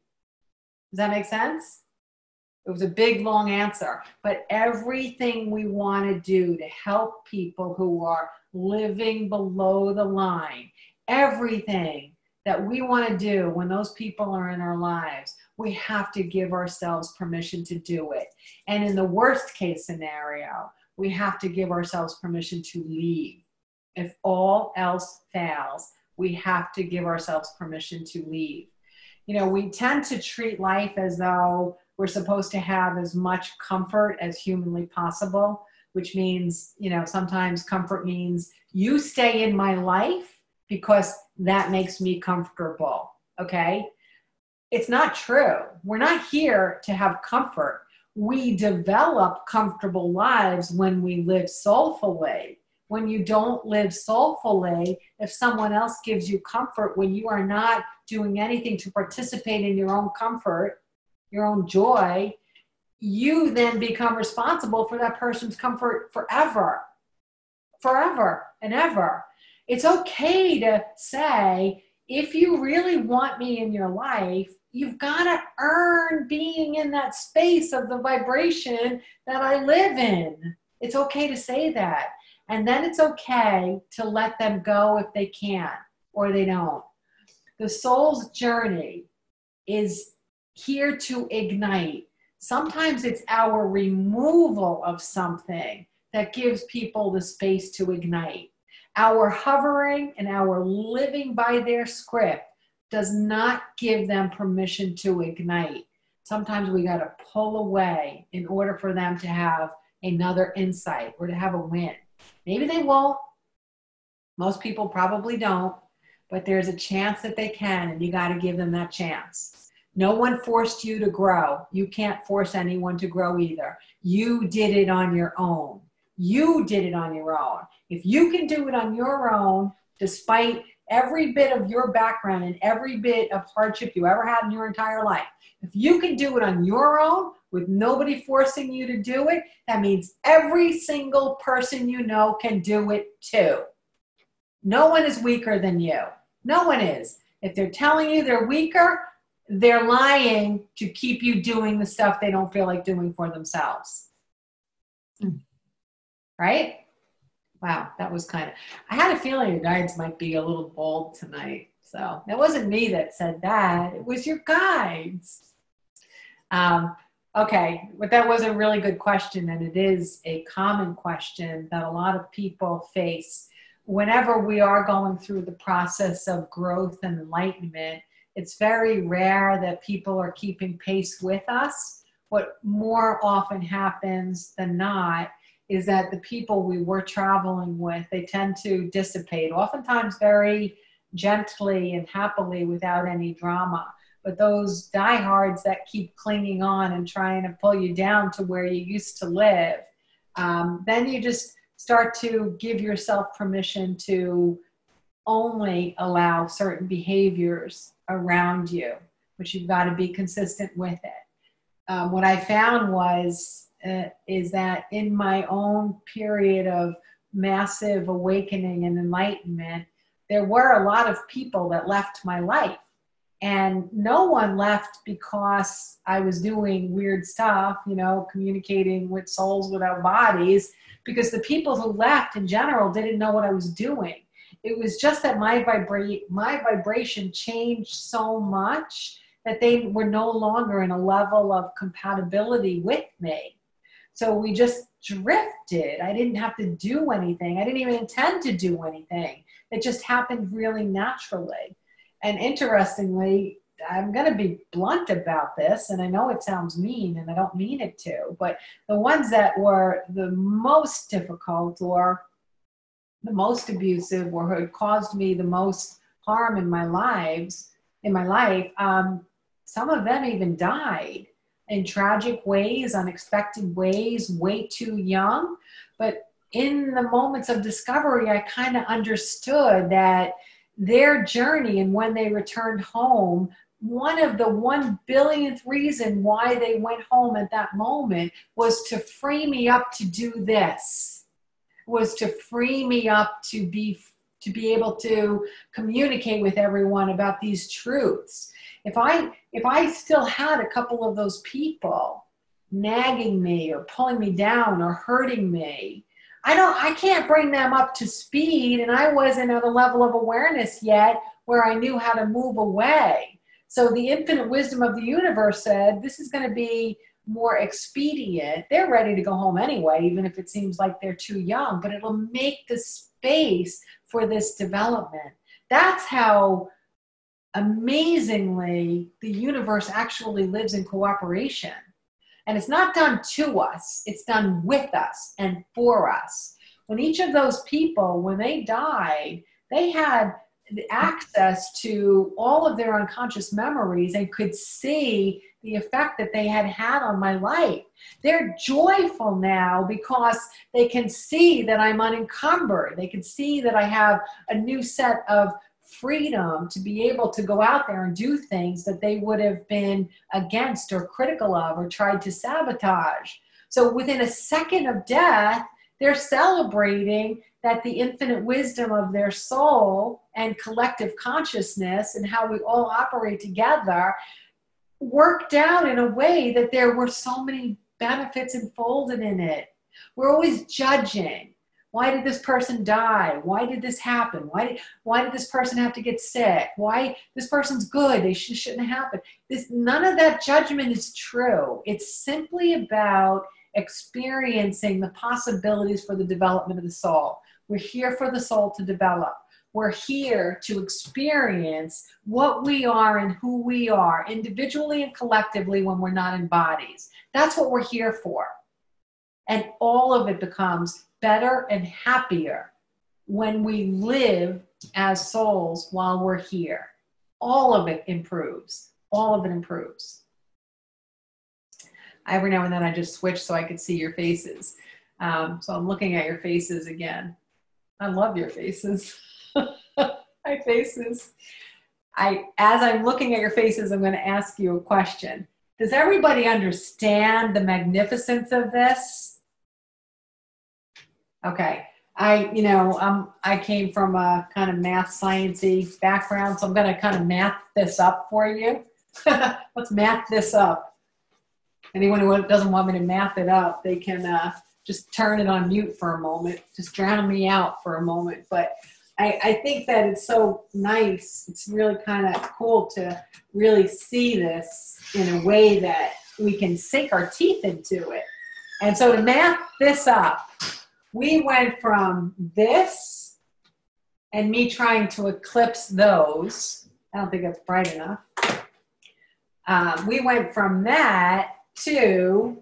A: Does that make sense? It was a big, long answer, but everything we want to do to help people who are living below the line, everything that we want to do when those people are in our lives, we have to give ourselves permission to do it. And in the worst case scenario, we have to give ourselves permission to leave. If all else fails, we have to give ourselves permission to leave. You know, we tend to treat life as though we're supposed to have as much comfort as humanly possible, which means, you know, sometimes comfort means you stay in my life because that makes me comfortable, okay? It's not true. We're not here to have comfort. We develop comfortable lives when we live soulfully. When you don't live soulfully, if someone else gives you comfort when you are not doing anything to participate in your own comfort, your own joy, you then become responsible for that person's comfort forever and ever. It's okay to say, if you really want me in your life, you've got to earn being in that space of the vibration that I live in. It's okay to say that. And then it's okay to let them go if they can't or they don't. The soul's journey is here to ignite. Sometimes it's our removal of something that gives people the space to ignite. Our hovering and our living by their script does not give them permission to ignite. Sometimes we got to pull away in order for them to have another insight or to have a win. Maybe they won't. Most people probably don't, but there's a chance that they can, and you got to give them that chance. No one forced you to grow. You can't force anyone to grow either. You did it on your own. You did it on your own. If you can do it on your own, despite every bit of your background and every bit of hardship you ever had in your entire life, if you can do it on your own with nobody forcing you to do it, that means every single person you know can do it too. No one is weaker than you. No one is. If they're telling you they're weaker, they're lying to keep you doing the stuff they don't feel like doing for themselves. Right? Wow, that was kind of, I had a feeling your guides might be a little bold tonight. So it wasn't me that said that. It was your guides. Okay, but that was a really good question, and it is a common question that a lot of people face. Whenever we are going through the process of growth and enlightenment, it's very rare that people are keeping pace with us. What more often happens than not is that the people we were traveling with, they tend to dissipate, oftentimes very gently and happily without any drama. But those diehards that keep clinging on and trying to pull you down to where you used to live, then you just start to give yourself permission to only allow certain behaviors around you, but you've got to be consistent with it. What I found is that in my own period of massive awakening and enlightenment, there were a lot of people that left my life. And no one left because I was doing weird stuff, you know, communicating with souls without bodies, because the people who left in general didn't know what I was doing. It was just that my vibration changed so much that they were no longer in a level of compatibility with me. So we just drifted. I didn't have to do anything. I didn't even intend to do anything. It just happened really naturally. And interestingly, I'm going to be blunt about this, and I know it sounds mean, and I don't mean it to, but the ones that were the most difficult or the most abusive or had caused me the most harm in my life, some of them even died in tragic ways, unexpected ways, way too young. But in the moments of discovery, I kind of understood that their journey and when they returned home, one of the 1 billionth reason why they went home at that moment was to free me up to do this, was to free me up to be able to communicate with everyone about these truths. If I still had a couple of those people nagging me or pulling me down or hurting me, I can't bring them up to speed, and I wasn't at a level of awareness yet where I knew how to move away. So the infinite wisdom of the universe said, this is going to be more expedient. They're ready to go home anyway, even if it seems like they're too young, but it'll make the space for this development. That's how amazingly the universe actually lives in cooperation. And it's not done to us, it's done with us and for us. When each of those people, when they died, they had access to all of their unconscious memories and could see the effect that they had had on my life. They're joyful now because they can see that I'm unencumbered. They can see that I have a new set of freedom to be able to go out there and do things that they would have been against or critical of or tried to sabotage. So within a second of death, they're celebrating that the infinite wisdom of their soul and collective consciousness and how we all operate together worked out in a way that there were so many benefits enfolded in it. We're always judging. Why did this person die? Why did this happen? Why did this person have to get sick? Why this person's good? They shouldn't have happened. None of that judgment is true. It's simply about experiencing the possibilities for the development of the soul. We're here for the soul to develop. We're here to experience what we are and who we are individually and collectively when we're not in bodies. That's what we're here for. And all of it becomes better and happier when we live as souls while we're here. All of it improves. All of it improves. Every now and then I just switch so I could see your faces. So I'm looking at your faces again. I love your faces. My faces. As I'm looking at your faces, I'm going to ask you a question. Does everybody understand the magnificence of this? Okay. I came from a kind of math science-y background, so I'm going to kind of math this up for you. Let's math this up. Anyone who doesn't want me to math it up, they can just turn it on mute for a moment. Just drown me out for a moment. But I think that it's so nice. It's really kind of cool to really see this in a way that we can sink our teeth into it. And so to math this up, we went from this and me trying to eclipse those. I don't think that's bright enough. We went from that to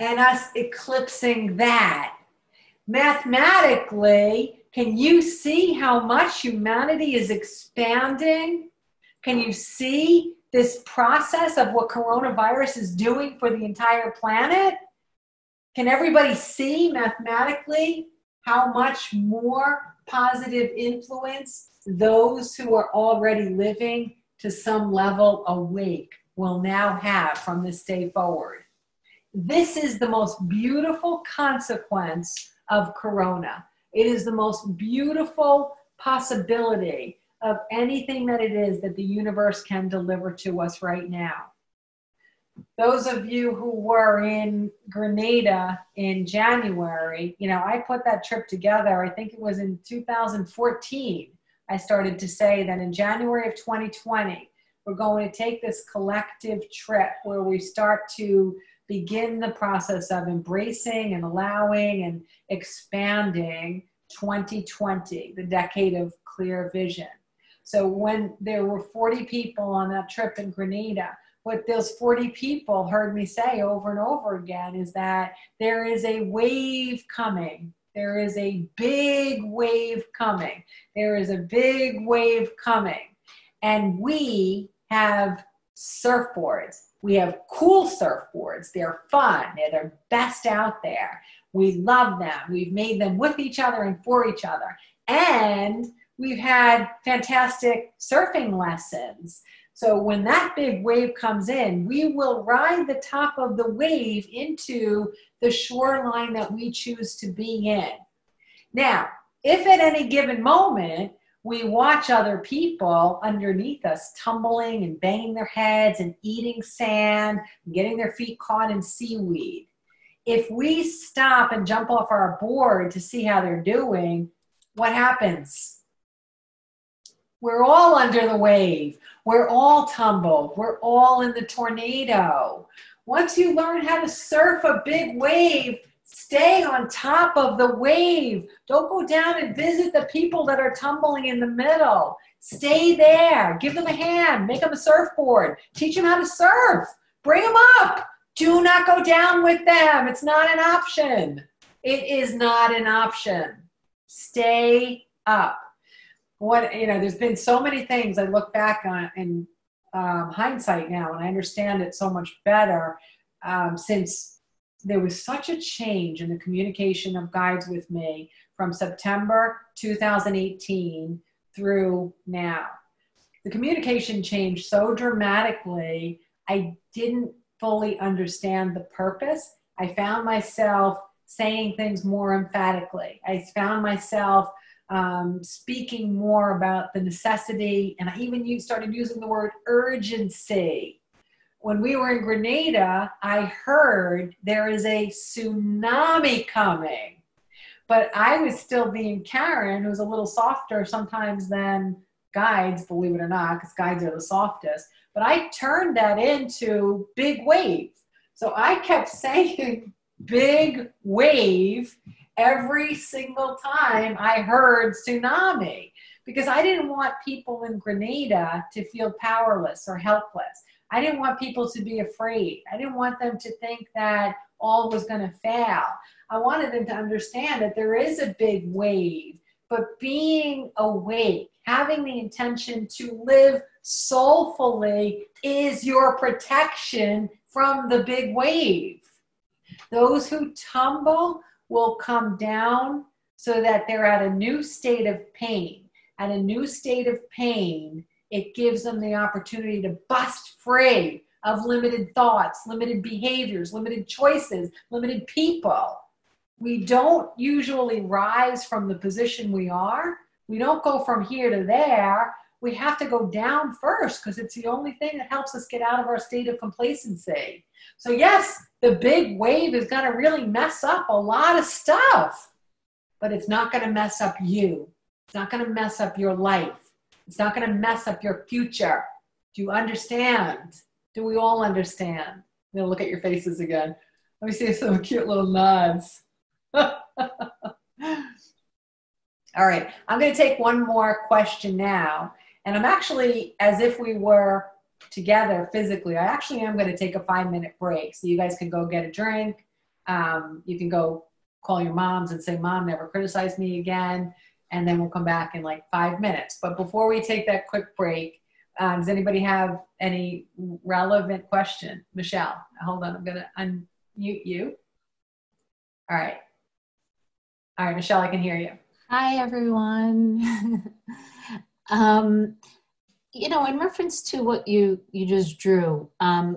A: and us eclipsing that. Mathematically, can you see how much humanity is expanding? Can you see this process of what coronavirus is doing for the entire planet? Can everybody see mathematically how much more positive influence those who are already living to some level awake will now have from this day forward? This is the most beautiful consequence of corona. It is the most beautiful possibility of anything that it is that the universe can deliver to us right now. Those of you who were in Grenada in January, I put that trip together. I think it was in 2014. I started to say that in January of 2020, we're going to take this collective trip where we start to begin the process of embracing and allowing and expanding 2020, the decade of clear vision. So when there were 40 people on that trip in Grenada, what those 40 people heard me say over and over again is that there is a wave coming. There is a big wave coming. There is a big wave coming. And we have surfboards. We have cool surfboards. They're fun. They're the best out there. We love them. We've made them with each other and for each other. And we've had fantastic surfing lessons. So when that big wave comes in, we will ride the top of the wave into the shoreline that we choose to be in. Now, if at any given moment, we watch other people underneath us tumbling and banging their heads and eating sand, and getting their feet caught in seaweed. If we stop and jump off our board to see how they're doing, what happens? We're all under the wave. We're all tumbled. We're all in the tornado. Once you learn how to surf a big wave, stay on top of the wave. Don't go down and visit the people that are tumbling in the middle. Stay there. Give them a hand. Make them a surfboard. Teach them how to surf. Bring them up. Do not go down with them. It's not an option. It is not an option. Stay up. There's been so many things I look back on in hindsight now, and I understand it so much better since there was such a change in the communication of guides with me from September 2018 through now. The communication changed so dramatically, I didn't fully understand the purpose. I found myself saying things more emphatically. I found myself speaking more about the necessity, and I even started using the word urgency. When we were in Grenada, I heard there is a tsunami coming, but I was still being Karen, who's a little softer sometimes than guides, believe it or not, because guides are the softest, but I turned that into big wave. So I kept saying big wave every single time I heard tsunami, because I didn't want people in Grenada to feel powerless or helpless. I didn't want people to be afraid. I didn't want them to think that all was going to fail. I wanted them to understand that there is a big wave, but being awake, having the intention to live soulfully is your protection from the big wave. Those who tumble will come down so that they're at a new state of pain. At a new state of pain, it gives them the opportunity to bust free of limited thoughts, limited behaviors, limited choices, limited people. We don't usually rise from the position we are. We don't go from here to there. We have to go down first because it's the only thing that helps us get out of our state of complacency. So yes, the big wave is going to really mess up a lot of stuff, but it's not going to mess up you. It's not going to mess up your life. It's not going to mess up your future. Do you understand? Do we all understand? I'm going to look at your faces again. Let me see some cute little nods. All right, I'm going to take one more question now. And I'm actually, as if we were together physically, I actually am going to take a 5-minute break. So you guys can go get a drink. You can go call your moms and say, Mom, never criticize me again. And then we'll come back in like 5 minutes. But before we take that quick break, does anybody have any relevant question? Michelle, hold on. I'm going to unmute you. All right. All right, Michelle, I can hear you.
C: Hi, everyone. In reference to what you just drew, I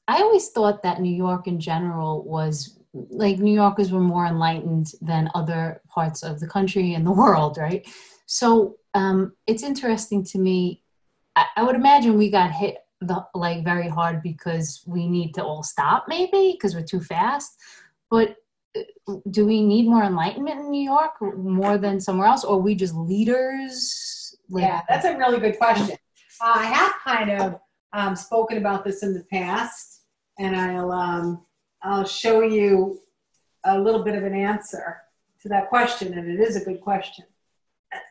C: always thought that New York in general was like New Yorkers were more enlightened than other parts of the country and the world, right? So it's interesting to me. I would imagine we got hit like very hard because we need to all stop, maybe because we're too fast. But do we need more enlightenment in New York more than somewhere else, or are we just leaders? Like,
A: Yeah, that's a really good question. I have kind of spoken about this in the past, and I'll show you a little bit of an answer to that question, and it is a good question.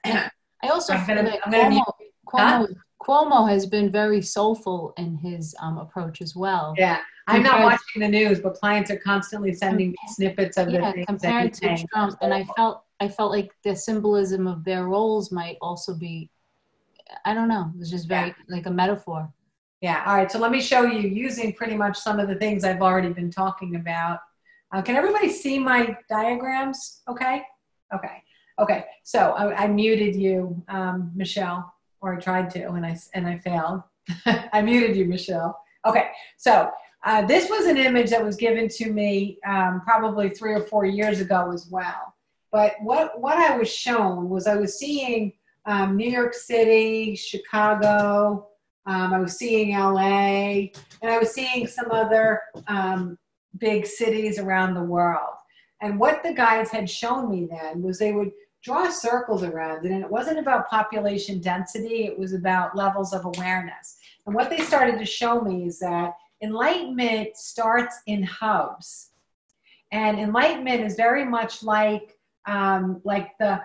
C: I also
A: I'm
C: feel
A: gonna-
C: that
A: I'm gonna
C: Cuomo has been very soulful in his approach as well.
A: Yeah, I'm not watching the news, but clients are constantly sending me snippets of the things
C: compared
A: that
C: to
A: he's saying.
C: Trump, and I felt like the symbolism of their roles might also be, I don't know, it was just very like a metaphor.
A: Yeah, all right, so let me show you using pretty much some of the things I've already been talking about. Can everybody see my diagrams? Okay, so I muted you, Michelle, or I tried to, and I failed. I muted you, Michelle. Okay, so this was an image that was given to me probably 3 or 4 years ago as well. But what I was shown was I was seeing New York City, Chicago, I was seeing LA, and I was seeing some other big cities around the world. And what the guides had shown me then was they would draw circles around it, and it wasn't about population density, it was about levels of awareness. And what they started to show me is that enlightenment starts in hubs. And enlightenment is very much like the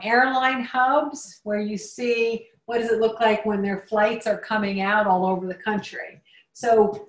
A: airline hubs, where you see what does it look like when their flights are coming out all over the country. So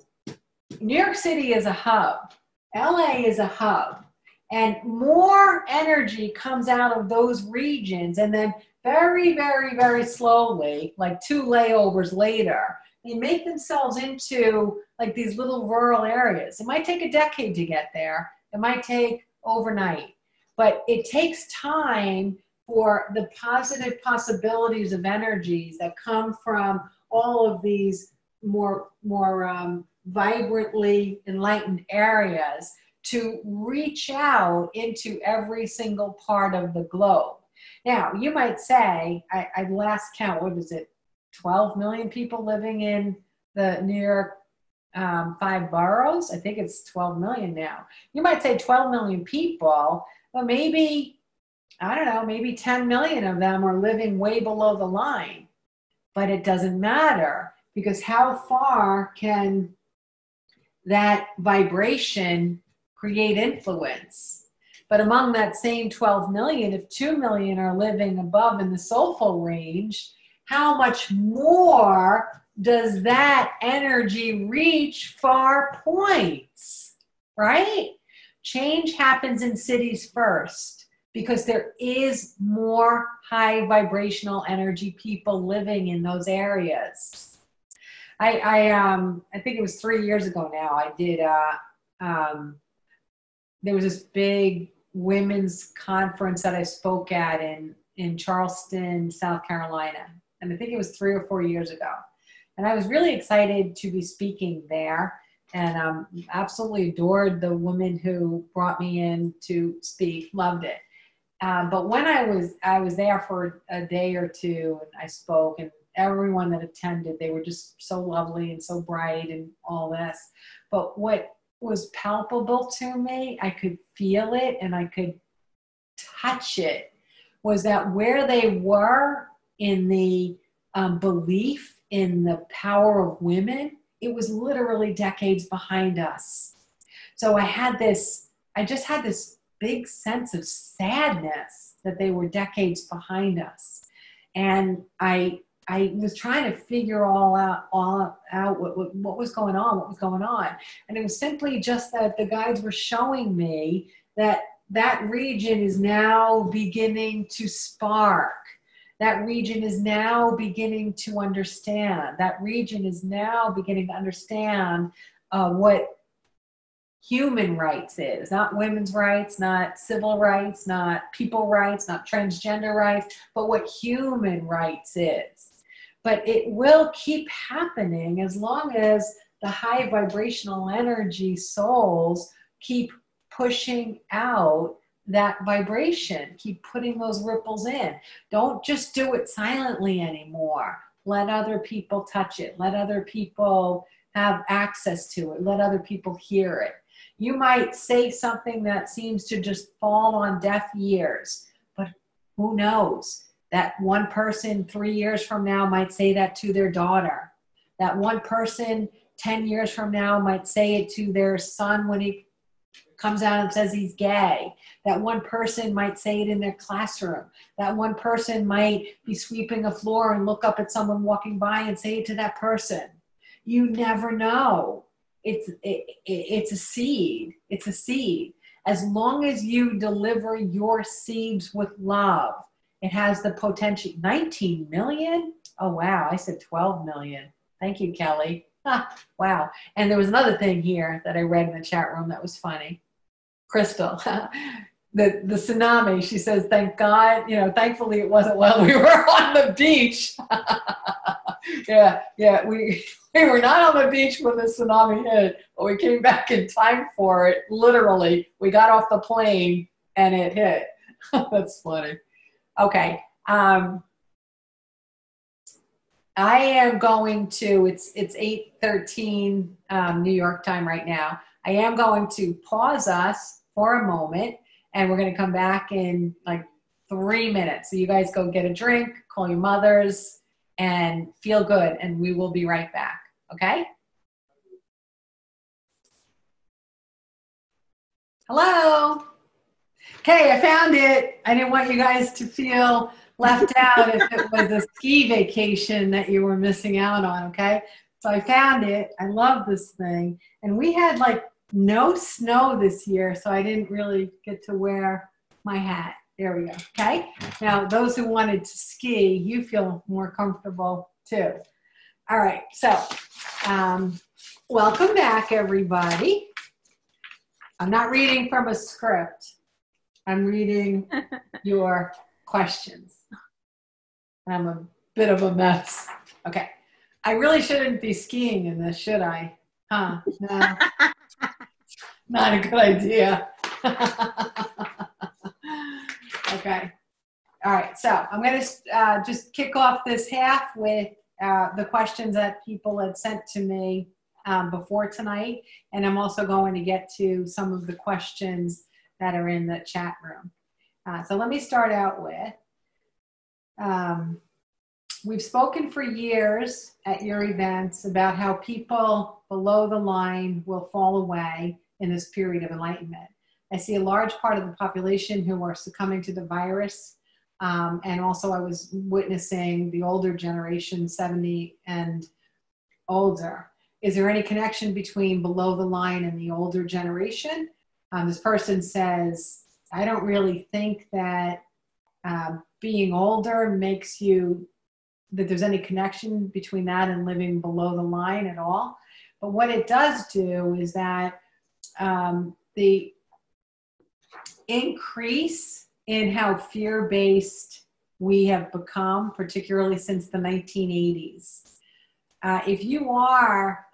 A: New York City is a hub. LA is a hub. And more energy comes out of those regions, and then very, very, very slowly, like 2 layovers later, they make themselves into like these little rural areas. It might take a decade to get there. It might take overnight. But it takes time for the positive possibilities of energies that come from all of these more vibrantly enlightened areas to reach out into every single part of the globe. Now, you might say, I last count, what is it, 12 million people living in the New York 5 boroughs? I think it's 12 million now. You might say 12 million people, but maybe, I don't know, maybe 10 million of them are living way below the line. But it doesn't matter, because how far can that vibration create influence? But among that same 12 million, if 2 million are living above in the soulful range, how much more does that energy reach far points, right? Change happens in cities first, because there is more high vibrational energy people living in those areas. I think it was 3 years ago now, I did, there was this big women's conference that I spoke at in Charleston, South Carolina. And I think it was 3 or 4 years ago. And I was really excited to be speaking there, and absolutely adored the woman who brought me in to speak, loved it. But when I was there for a day or two, and I spoke, and everyone that attended, they were just so lovely and so bright and all this. But what was palpable to me, I could feel it and I could touch it, was that where they were in the belief in the power of women, it was literally decades behind us. So I just had this big sense of sadness that they were decades behind us. And I was trying to figure all out what was going on. And it was simply just that the guides were showing me that region is now beginning to spark. That region is now beginning to understand. That region is now beginning to understand what human rights is. Not women's rights, not civil rights, not people rights, not transgender rights, but what human rights is. But it will keep happening as long as the high vibrational energy souls keep pushing out that vibration. Keep putting those ripples in. Don't just do it silently anymore. Let other people touch it. Let other people have access to it. Let other people hear it. You might say something that seems to just fall on deaf ears, but who knows? That one person 3 years from now might say that to their daughter. That one person 10 years from now might say it to their son when he comes out and says he's gay. That one person might say it in their classroom. That one person might be sweeping a floor and look up at someone walking by and say it to that person. You never know. It's a seed. It's a seed. As long as you deliver your seeds with love, it has the potential. 19 million? Oh, wow. I said 12 million. Thank you, Kelly. Wow. And there was another thing here that I read in the chat room that was funny. Crystal, the tsunami, she says, thank God, thankfully it wasn't while we were on the beach. Yeah, we were not on the beach when the tsunami hit, but we came back in time for it. Literally, we got off the plane and it hit. That's funny. Okay. I am going to, it's 8:13 New York time right now. I am going to pause us for a moment, and we're going to come back in like 3 minutes. So you guys go get a drink, call your mothers, and feel good, and we will be right back, okay? Hello? Okay, I found it. I didn't want you guys to feel left out if it was a ski vacation that you were missing out on, okay? So I found it. I love this thing. And we had like no snow this year, so I didn't really get to wear my hat. There we go, okay? Now, those who wanted to ski, you feel more comfortable too. All right, so welcome back, everybody. I'm not reading from a script. I'm reading your questions. I'm a bit of a mess. Okay. I really shouldn't be skiing in this, should I? Huh? No. Not a good idea. Okay. All right. So I'm going to just kick off this half with the questions that people had sent to me before tonight. And I'm also going to get to some of the questions that are in the chat room. So let me start out with, we've spoken for years at your events about how people below the line will fall away in this period of enlightenment. I see a large part of the population who are succumbing to the virus. And also I was witnessing the older generation, 70 and older. Is there any connection between below the line and the older generation? This person says, I don't really think that being older makes you, that there's any connection between that and living below the line at all. But what it does do is that the increase in how fear-based we have become, particularly since the 1980s. If you are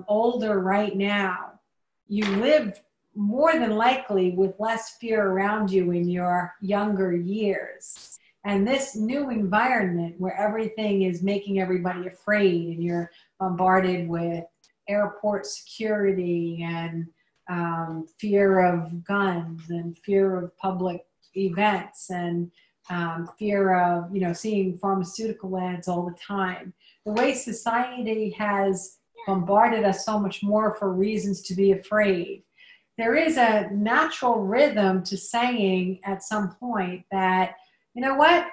A: older right now, you live more than likely with less fear around you in your younger years. And this new environment where everything is making everybody afraid and you're bombarded with airport security and fear of guns and fear of public events and fear of, seeing pharmaceutical ads all the time. The way society has bombarded us so much more for reasons to be afraid. There is a natural rhythm to saying at some point that, you know what,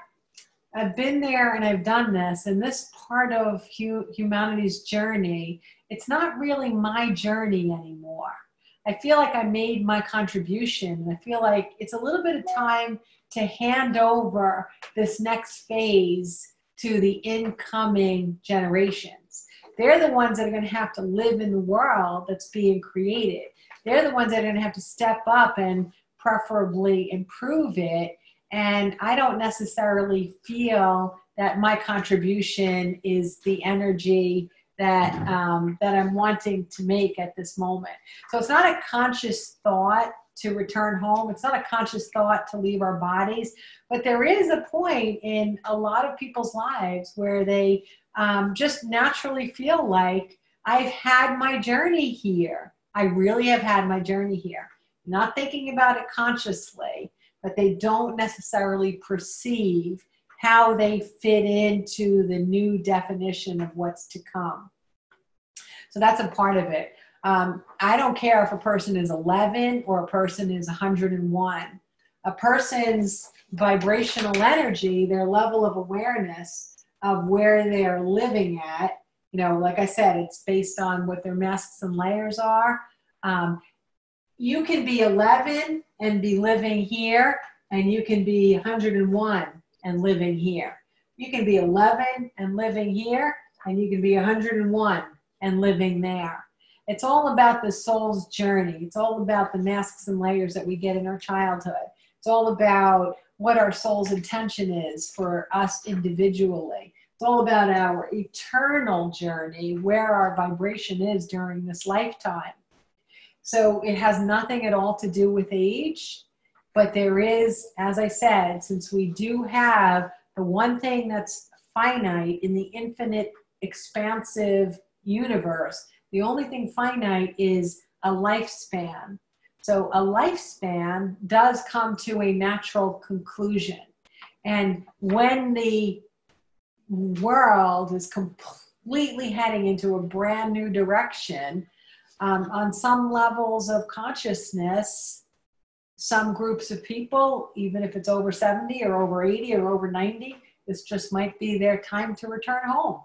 A: I've been there and I've done this, and this part of humanity's journey, it's not really my journey anymore. I feel like I made my contribution. I feel like it's a little bit of time to hand over this next phase to the incoming generations. They're the ones that are going to have to live in the world that's being created. They're the ones that are going to have to step up and preferably improve it. And I don't necessarily feel that my contribution is the energy that, that I'm wanting to make at this moment. So it's not a conscious thought to return home. It's not a conscious thought to leave our bodies, but there is a point in a lot of people's lives where they just naturally feel like, I've had my journey here. I really have had my journey here. Not thinking about it consciously, but they don't necessarily perceive how they fit into the new definition of what's to come. So that's a part of it. I don't care if a person is 11 or a person is 101. A person's vibrational energy, their level of awareness of where they're living at, you know, like I said, it's based on what their masks and layers are. You can be 11 and be living here, and you can be 101 and living here. You can be 11 and living here, and you can be 101 and living there. It's all about the soul's journey. It's all about the masks and layers that we get in our childhood. It's all about what our soul's intention is for us individually. It's all about our eternal journey, where our vibration is during this lifetime. So it has nothing at all to do with age, but there is, as I said, since we do have the one thing that's finite in the infinite, expansive universe, the only thing finite is a lifespan. So a lifespan does come to a natural conclusion. And when the world is completely heading into a brand new direction, on some levels of consciousness, some groups of people, even if it's over 70 or over 80 or over 90, this just might be their time to return home.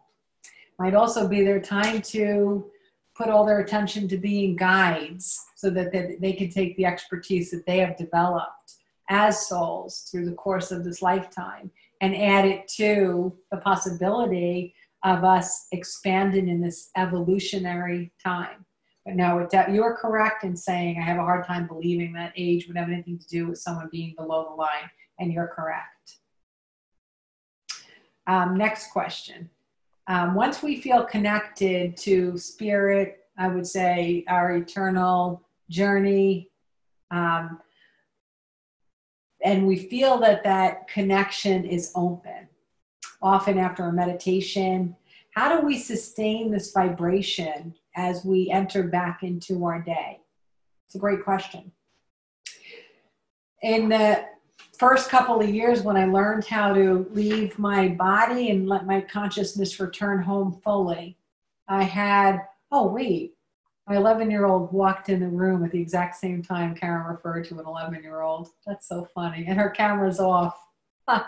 A: Might also be their time to put all their attention to being guides so that they can take the expertise that they have developed as souls through the course of this lifetime and add it to the possibility of us expanding in this evolutionary time. But no, you're correct in saying I have a hard time believing that age would have anything to do with someone being below the line, and you're correct. Next question. Once we feel connected to spirit, I would say our eternal journey, and we feel that that connection is open, often after a meditation, how do we sustain this vibration as we enter back into our day? It's a great question. In the first couple of years when I learned how to leave my body and let my consciousness return home fully, I had, oh wait, my 11-year-old walked in the room at the exact same time Karen referred to an 11-year-old. That's so funny. And her camera's off. Huh.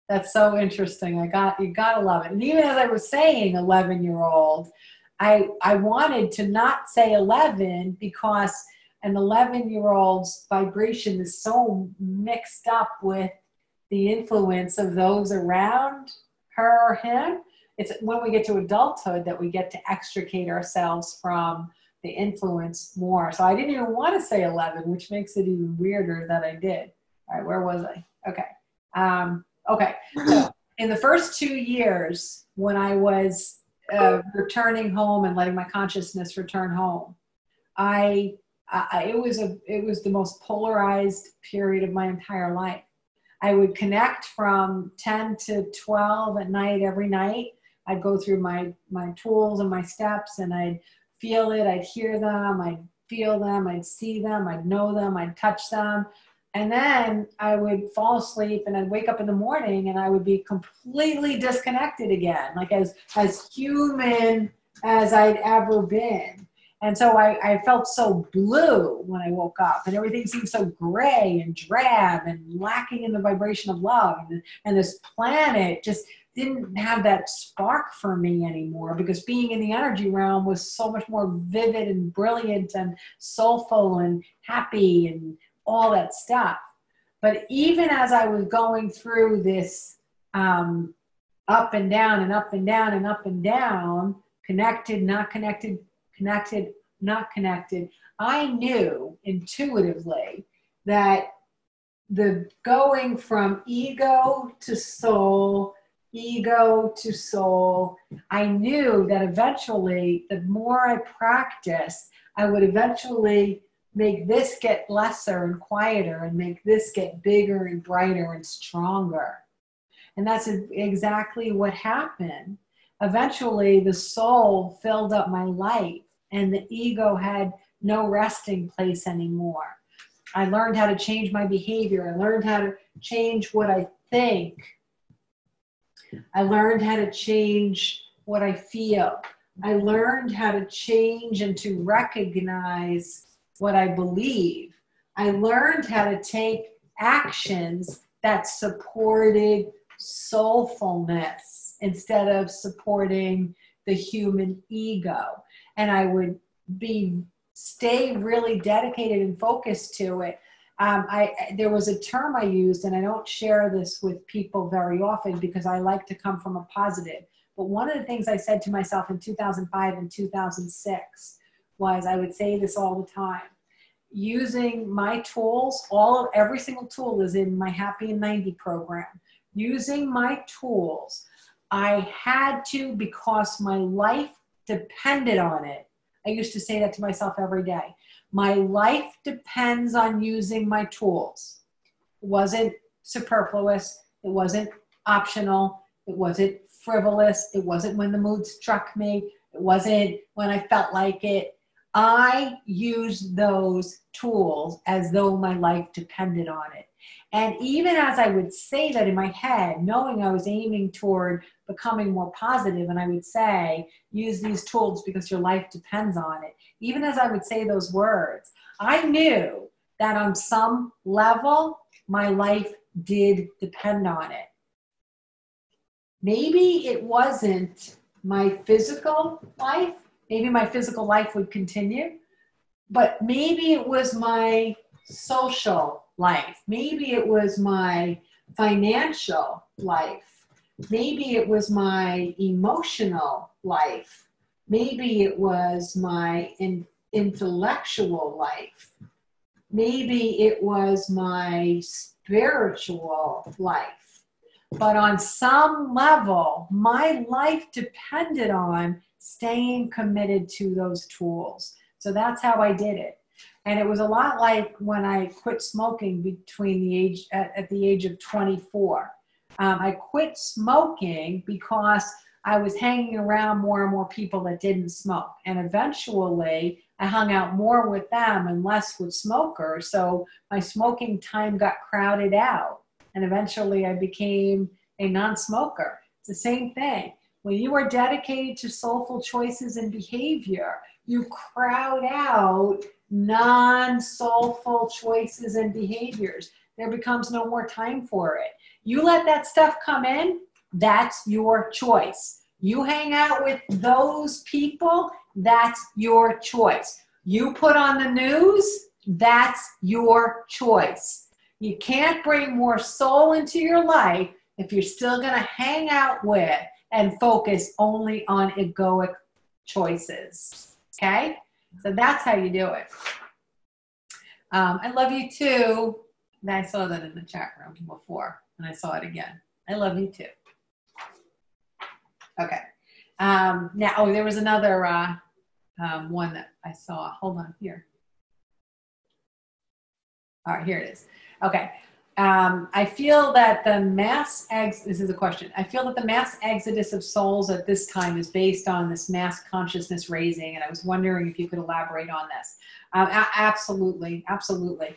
A: That's so interesting. You gotta love it. And even as I was saying 11-year-old, I wanted to not say 11 because an 11-year-old's vibration is so mixed up with the influence of those around her or him. It's when we get to adulthood that we get to extricate ourselves from the influence more. So I didn't even want to say 11, which makes it even weirder that I did. All right, where was I? Okay. Okay. So in the first 2 years when I was returning home and letting my consciousness return home, it was the most polarized period of my entire life. I would connect from 10 to 12 at night every night. I'd go through my tools and my steps, and I'd feel it, I'd hear them, I'd feel them, I'd see them, I'd know them, I'd touch them. And then I would fall asleep and I'd wake up in the morning and I would be completely disconnected again, like as human as I'd ever been. And so I felt so blue when I woke up, and everything seemed so gray and drab and lacking in the vibration of love. And this planet just didn't have that spark for me anymore, because being in the energy realm was so much more vivid and brilliant and soulful and happy and all that stuff. But even as I was going through this up and down and up and down and up and down, connected, not connected, connected, not connected, I knew intuitively that the going from ego to soul, I knew that eventually, the more I practiced, I would eventually make this get lesser and quieter and make this get bigger and brighter and stronger. And that's exactly what happened. Eventually, the soul filled up my life and the ego had no resting place anymore. I learned how to change my behavior. I learned how to change what I think. I learned how to change what I feel. I learned how to change and to recognize what I believe. I learned how to take actions that supported soulfulness instead of supporting the human ego. And I would stay really dedicated and focused to it. There was a term I used, and I don't share this with people very often because I like to come from a positive. But one of the things I said to myself in 2005 and 2006 was, I would say this all the time, using my tools, every single tool is in my Happy and 90 program. Using my tools, I had to because my life depended on it. I used to say that to myself every day. My life depends on using my tools. It wasn't superfluous. It wasn't optional. It wasn't frivolous. It wasn't when the mood struck me. It wasn't when I felt like it. I used those tools as though my life depended on it. And even as I would say that in my head, knowing I was aiming toward becoming more positive, and I would say, use these tools because your life depends on it. Even as I would say those words, I knew that on some level, my life did depend on it. Maybe it wasn't my physical life. Maybe my physical life would continue, but maybe it was my social life. Maybe it was my financial life. Maybe it was my emotional life. Maybe it was my intellectual life. Maybe it was my spiritual life. But on some level, my life depended on staying committed to those tools. So that's how I did it. And it was a lot like when I quit smoking at the age of 24. I quit smoking because I was hanging around more and more people that didn't smoke. And eventually I hung out more with them and less with smokers. So my smoking time got crowded out. And eventually I became a non-smoker. It's the same thing. When you are dedicated to soulful choices and behavior, you crowd out non-soulful choices and behaviors. There becomes no more time for it. You let that stuff come in, that's your choice. You hang out with those people, that's your choice. You put on the news, that's your choice. You can't bring more soul into your life if you're still going to hang out with and focus only on egoic choices. Okay? So that's how you do it. I love you too. And I saw that in the chat room before, and I saw it again. I love you too. Okay. Now, there was another one that I saw. Hold on here. All right, here it is. Okay. I feel that the this is a question. I feel that the mass exodus of souls at this time is based on this mass consciousness raising, and I was wondering if you could elaborate on this. Absolutely, absolutely.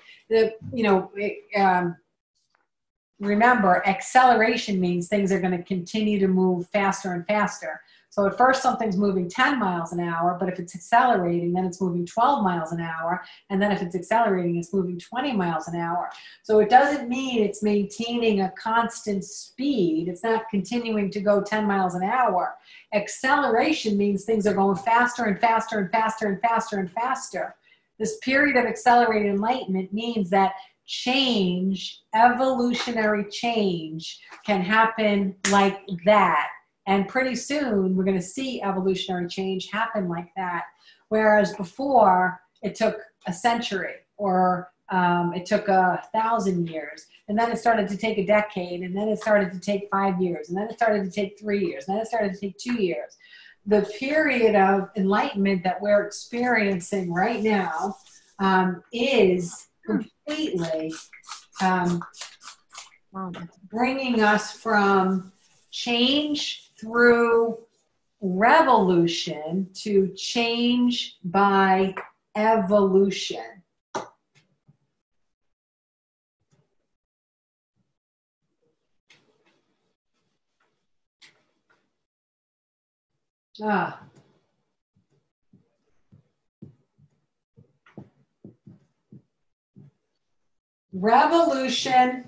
A: Remember, acceleration means things are going to continue to move faster and faster. So at first something's moving 10 miles an hour, but if it's accelerating, then it's moving 12 miles an hour. And then if it's accelerating, it's moving 20 miles an hour. So it doesn't mean it's maintaining a constant speed. It's not continuing to go 10 miles an hour. Acceleration means things are going faster and faster and faster and faster and faster. This period of accelerated enlightenment means that change, evolutionary change, can happen like that. And pretty soon, we're going to see evolutionary change happen like that. Whereas before, it took a century or it took 1,000 years. And then it started to take a decade. And then it started to take 5 years. And then it started to take 3 years. And then it started to take 2 years. The period of enlightenment that we're experiencing right now is completely bringing us from change through revolution to change by evolution. Revolution.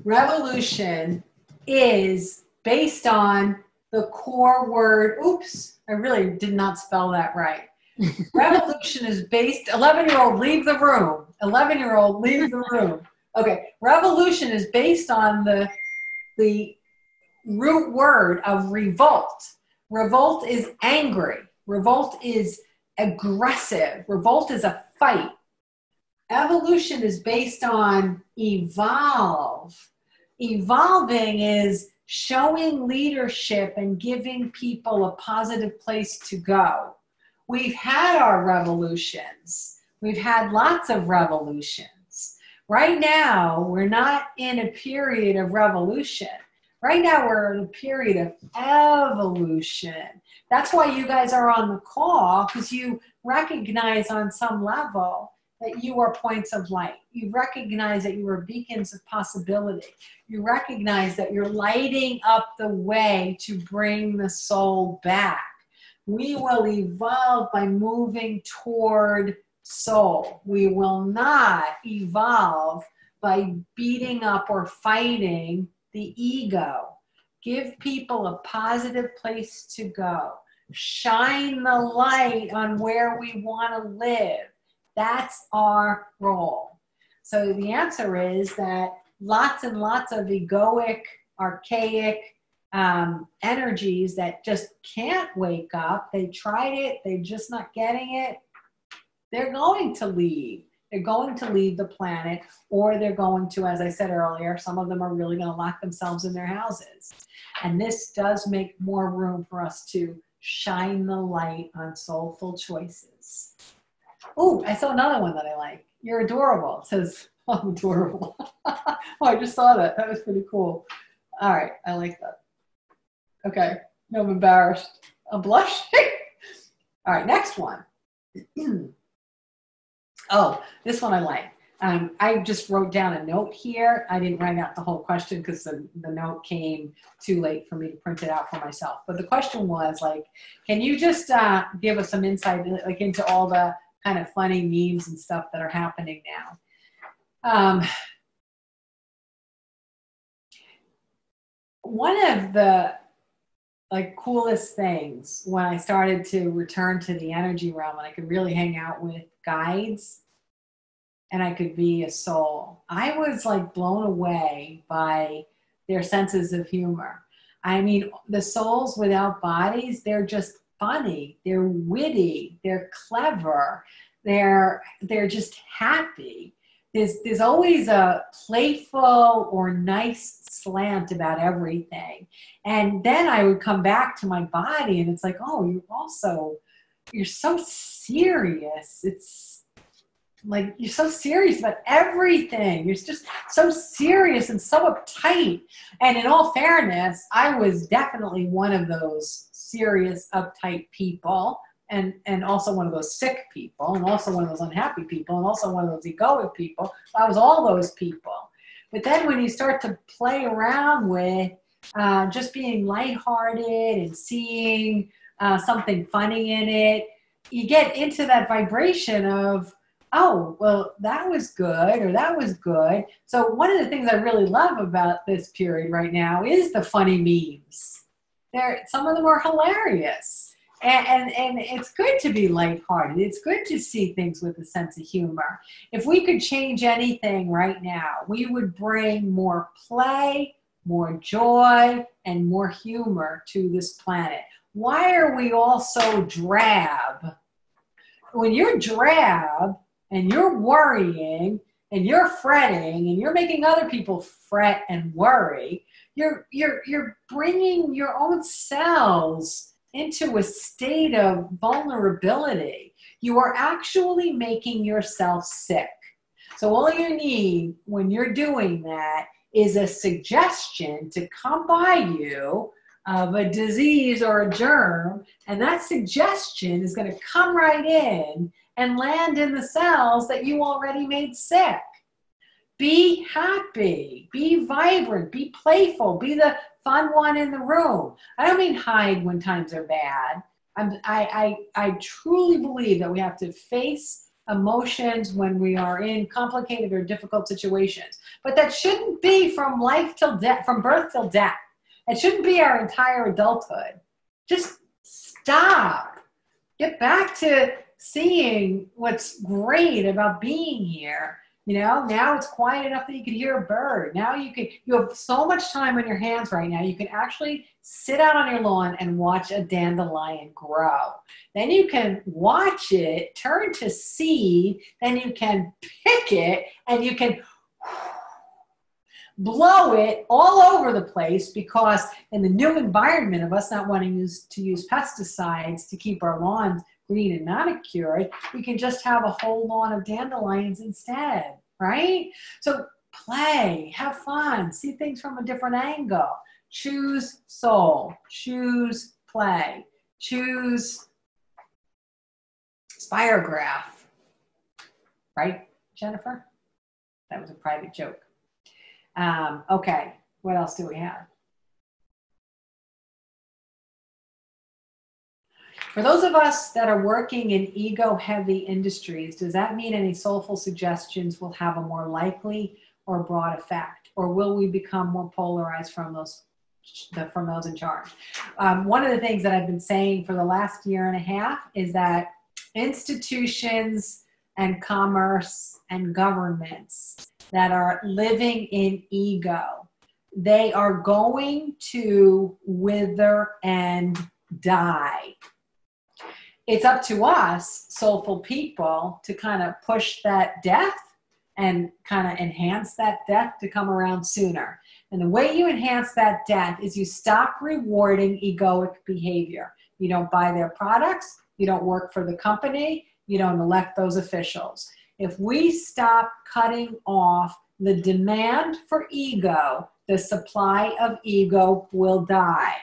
A: Revolution is based on the core word. Oops, I really did not spell that right. Revolution is based, 11-year-old, leave the room. 11-year-old, leave the room. Okay, revolution is based on the root word of revolt. Revolt is angry. Revolt is aggressive. Revolt is a fight. Evolution is based on evolve. Evolving is showing leadership and giving people a positive place to go. We've had our revolutions. We've had lots of revolutions. Right now, we're not in a period of revolution. Right now, we're in a period of evolution. That's why you guys are on the call, because you recognize on some level that you are points of light. You recognize that you are beacons of possibility. You recognize that you're lighting up the way to bring the soul back. We will evolve by moving toward soul. We will not evolve by beating up or fighting the ego. Give people a positive place to go. Shine the light on where we want to live. That's our role. So the answer is that lots and lots of egoic, archaic energies that just can't wake up. They tried it. They're just not getting it. They're going to leave. They're going to leave the planet, or they're going to, as I said earlier, some of them are really going to lock themselves in their houses. And this does make more room for us to shine the light on soulful choices. Oh, I saw another one that I like. You're adorable. It says, I'm adorable. Oh, I just saw that. That was pretty cool. All right, I like that. Okay, no, I'm embarrassed. I'm blushing. All right, next one. Oh, this one I like. I just wrote down a note here. I didn't write out the whole question because the note came too late for me to print it out for myself. But the question was like, can you just give us some insight like into all the kind of funny memes and stuff that are happening now? One of the like coolest things when I started to return to the energy realm and I could really hang out with guides and I could be a soul, I was like blown away by their senses of humor. I mean, the souls without bodies, they're just funny, they're witty, they're clever, they're just happy. There's always a playful or nice slant about everything. And then I would come back to my body and it's like, oh, you're so serious. It's like, you're so serious about everything. You're just so serious and so uptight. And in all fairness, I was definitely one of those serious, uptight people. And also one of those sick people, and also one of those unhappy people, and also one of those egoic people. I was all those people. But then when you start to play around with just being lighthearted and seeing something funny in it, you get into that vibration of, oh, well, that was good, or that was good. So one of the things I really love about this period right now is the funny memes. Some of them are hilarious. And it's good to be lighthearted. It's good to see things with a sense of humor. If we could change anything right now, we would bring more play, more joy, and more humor to this planet. Why are we all so drab? When you're drab and you're worrying and you're fretting and you're making other people fret and worry, you're bringing your own selves into a state of vulnerability. You are actually making yourself sick. So all you need when you're doing that is a suggestion to come by you of a disease or a germ, and that suggestion is going to come right in and land in the cells that you already made sick. Be happy, be vibrant, be playful, be the fun one in the room. I don't mean hide when times are bad. I truly believe that we have to face emotions when we are in complicated or difficult situations. But that shouldn't be from life till death, from birth till death. It shouldn't be our entire adulthood. Just stop. Get back to seeing what's great about being here. You know, now it's quiet enough that you can hear a bird. Now you have so much time on your hands right now. You can actually sit out on your lawn and watch a dandelion grow. Then you can watch it turn to seed. Then you can pick it and you can blow it all over the place, because in the new environment of us not wanting to use pesticides to keep our lawns green and manicured, we can just have a whole lawn of dandelions instead, right? So play, have fun, see things from a different angle. Choose soul, choose play, choose spirograph, right, Jennifer? That was a private joke. Okay, what else do we have? For those of us that are working in ego-heavy industries, does that mean any soulful suggestions will have a more likely or broad effect? Or will we become more polarized from those in charge? One of the things that I've been saying for the last year and a half is that institutions and commerce and governments that are living in ego, they are going to wither and die. It's up to us, soulful people, to kind of push that death and kind of enhance that death to come around sooner. And the way you enhance that death is you stop rewarding egoic behavior. You don't buy their products, you don't work for the company, you don't elect those officials. If we stop cutting off the demand for ego, the supply of ego will die.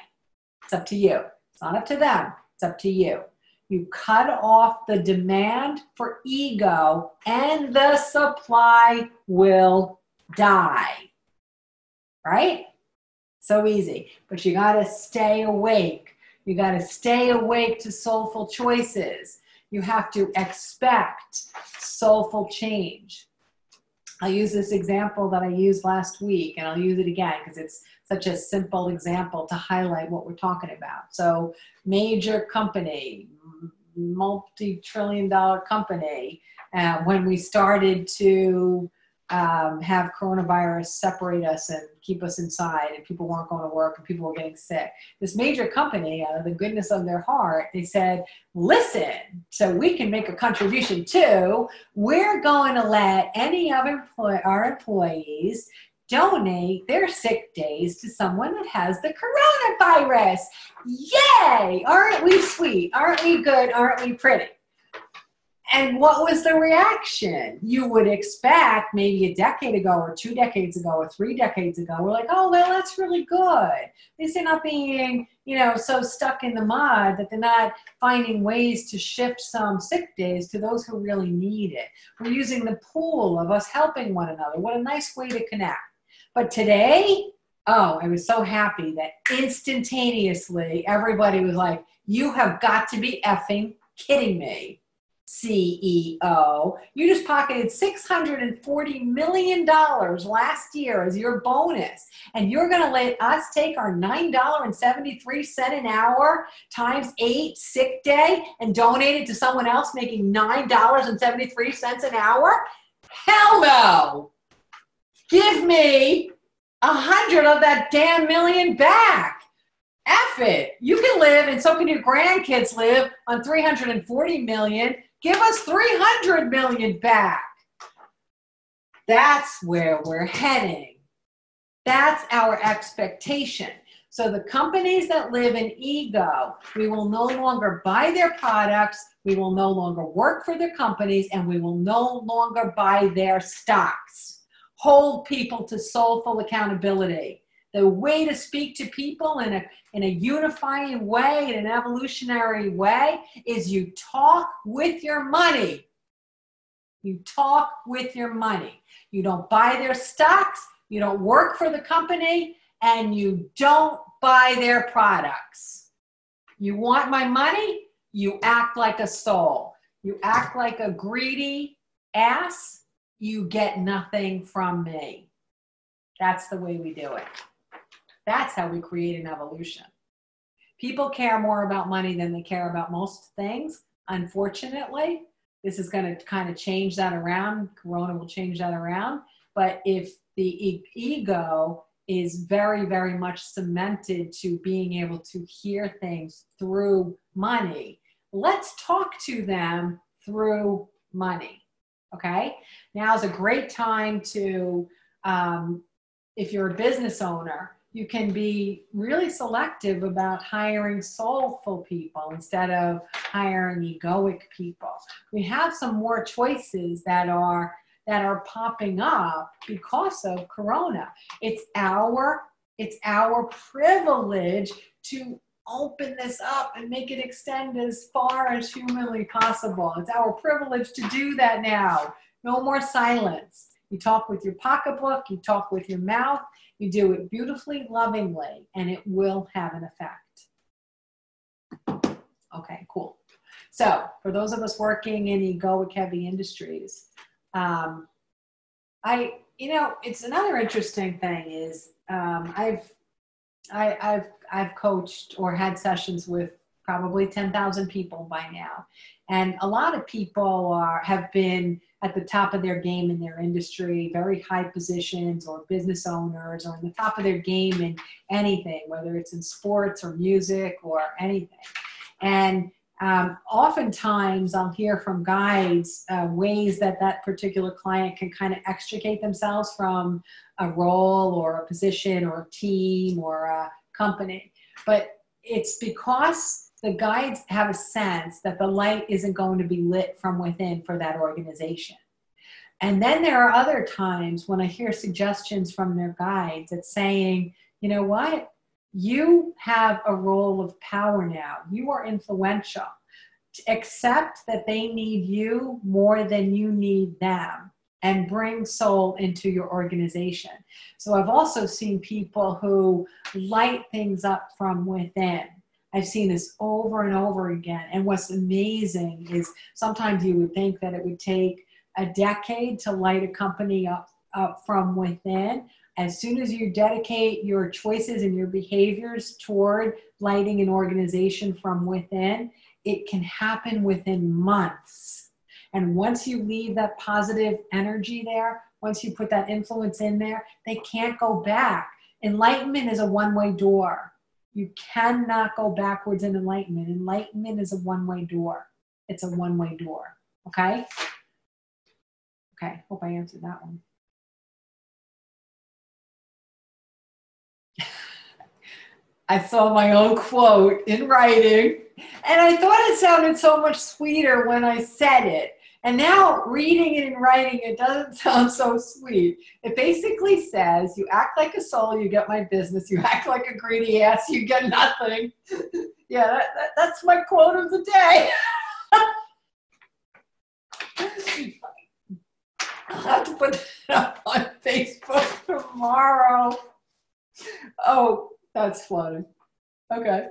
A: It's up to you. It's not up to them. It's up to you. You cut off the demand for ego and the supply will die. Right? So easy. But you got to stay awake. You got to stay awake to soulful choices. You have to expect soulful change. I'll use this example that I used last week, and I'll use it again because it's such a simple example to highlight what we're talking about. So, major company, multi-trillion-dollar company, when we started to have coronavirus separate us and keep us inside, and people weren't going to work and people were getting sick. This major company, out of the goodness of their heart, they said, listen, so we can make a contribution too, we're going to let any of our employees donate their sick days to someone that has the coronavirus. Yay! Aren't we sweet? Aren't we good? Aren't we pretty? And what was the reaction? You would expect maybe a decade ago or 2 decades ago or 3 decades ago, we're like, oh, well, that's really good. At least they're not being, so stuck in the mud that they're not finding ways to shift some sick days to those who really need it. We're using the pool of us helping one another. What a nice way to connect. But today, I was so happy that instantaneously everybody was like, you have got to be effing kidding me. CEO, you just pocketed $640 million last year as your bonus, and you're going to let us take our $9.73 an hour times 8 sick day and donate it to someone else making $9.73 an hour? Hell no! Give me 100 of that damn million back. F it. You can live, and so can your grandkids live, on $340 million. Give us $300 million back. That's where we're heading. That's our expectation. So the companies that live in ego, we will no longer buy their products, we will no longer work for their companies, and we will no longer buy their stocks. Hold people to soulful accountability. The way to speak to people in a unifying way, in an evolutionary way, is you talk with your money. You talk with your money. You don't buy their stocks, you don't work for the company, and you don't buy their products. You want my money? You act like a soul. You act like a greedy ass, you get nothing from me. That's the way we do it. That's how we create an evolution. People care more about money than they care about most things. Unfortunately, this is going to kind of change that around. Corona will change that around. But if the ego is very, very much cemented to being able to hear things through money, let's talk to them through money. Okay? Now is a great time to, if you're a business owner, you can be really selective about hiring soulful people instead of hiring egoic people. We have some more choices that are popping up because of Corona. It's our privilege to open this up and make it extend as far as humanly possible. It's our privilege to do that now. No more silence. You talk with your pocketbook, you talk with your mouth, you do it beautifully, lovingly, and it will have an effect. Okay, cool. So for those of us working in egoic heavy industries, it's another interesting thing is I've coached or had sessions with probably 10,000 people by now. And a lot of people have been at the top of their game in their industry, very high positions or business owners, or in the top of their game in anything, whether it's in sports or music or anything. And oftentimes I'll hear from guides ways that particular client can kind of extricate themselves from a role or a position or a team or a company. But it's because the guides have a sense that the light isn't going to be lit from within for that organization. And then there are other times when I hear suggestions from their guides that's saying, you know what? You have a role of power now. You are influential. Accept that they need you more than you need them, and bring soul into your organization. So I've also seen people who light things up from within. I've seen this over and over again. And what's amazing is sometimes you would think that it would take a decade to light a company up from within. As soon as you dedicate your choices and your behaviors toward lighting an organization from within, it can happen within months. And once you leave that positive energy there, once you put that influence in there, they can't go back. Enlightenment is a one-way door. You cannot go backwards in enlightenment. Enlightenment is a one-way door. It's a one-way door. Okay? Okay, hope I answered that one. I saw my own quote in writing, and I thought it sounded so much sweeter when I said it. And now reading it and writing it doesn't sound so sweet. It basically says, you act like a soul, you get my business. You act like a greedy ass, you get nothing. Yeah, that's my quote of the day. I'll have to put that up on Facebook tomorrow. Oh, that's funny. Okay.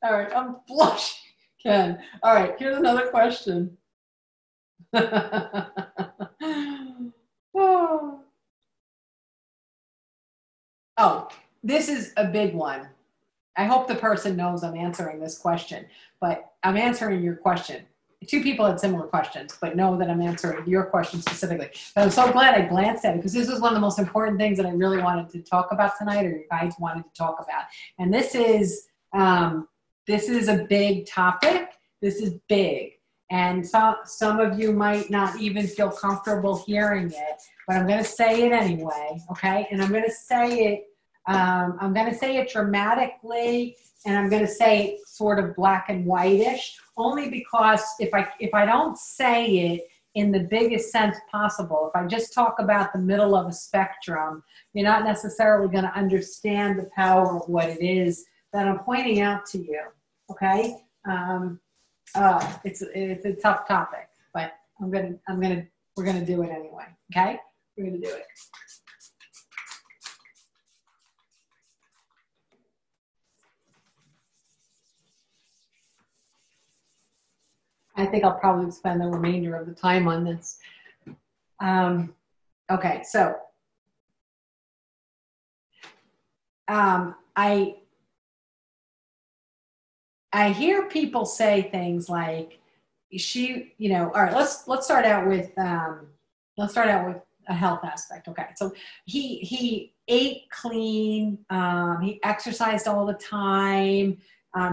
A: All right, I'm blushing again. All right, here's another question. Oh, this is a big one. I hope the person knows I'm answering this question, but I'm answering your question. Two people had similar questions, but know that I'm answering your question specifically. But I'm so glad I glanced at it, because this is one of the most important things that I really wanted to talk about tonight, or your guys wanted to talk about. And this is a big topic. This is big. And some of you might not even feel comfortable hearing it, but I'm going to say it anyway, okay? And I'm going to say it I'm going to say it dramatically, and I'm going to say it sort of black and whitish, only because if I don't say it in the biggest sense possible, if I just talk about the middle of a spectrum, you're not necessarily going to understand the power of what it is that I'm pointing out to you. Okay? It's a tough topic, but we're gonna do it anyway. Okay? We're gonna do it. I think I'll probably spend the remainder of the time on this. Okay, so I hear people say things like, all right, let's start out with a health aspect. Okay, so he ate clean, he exercised all the time,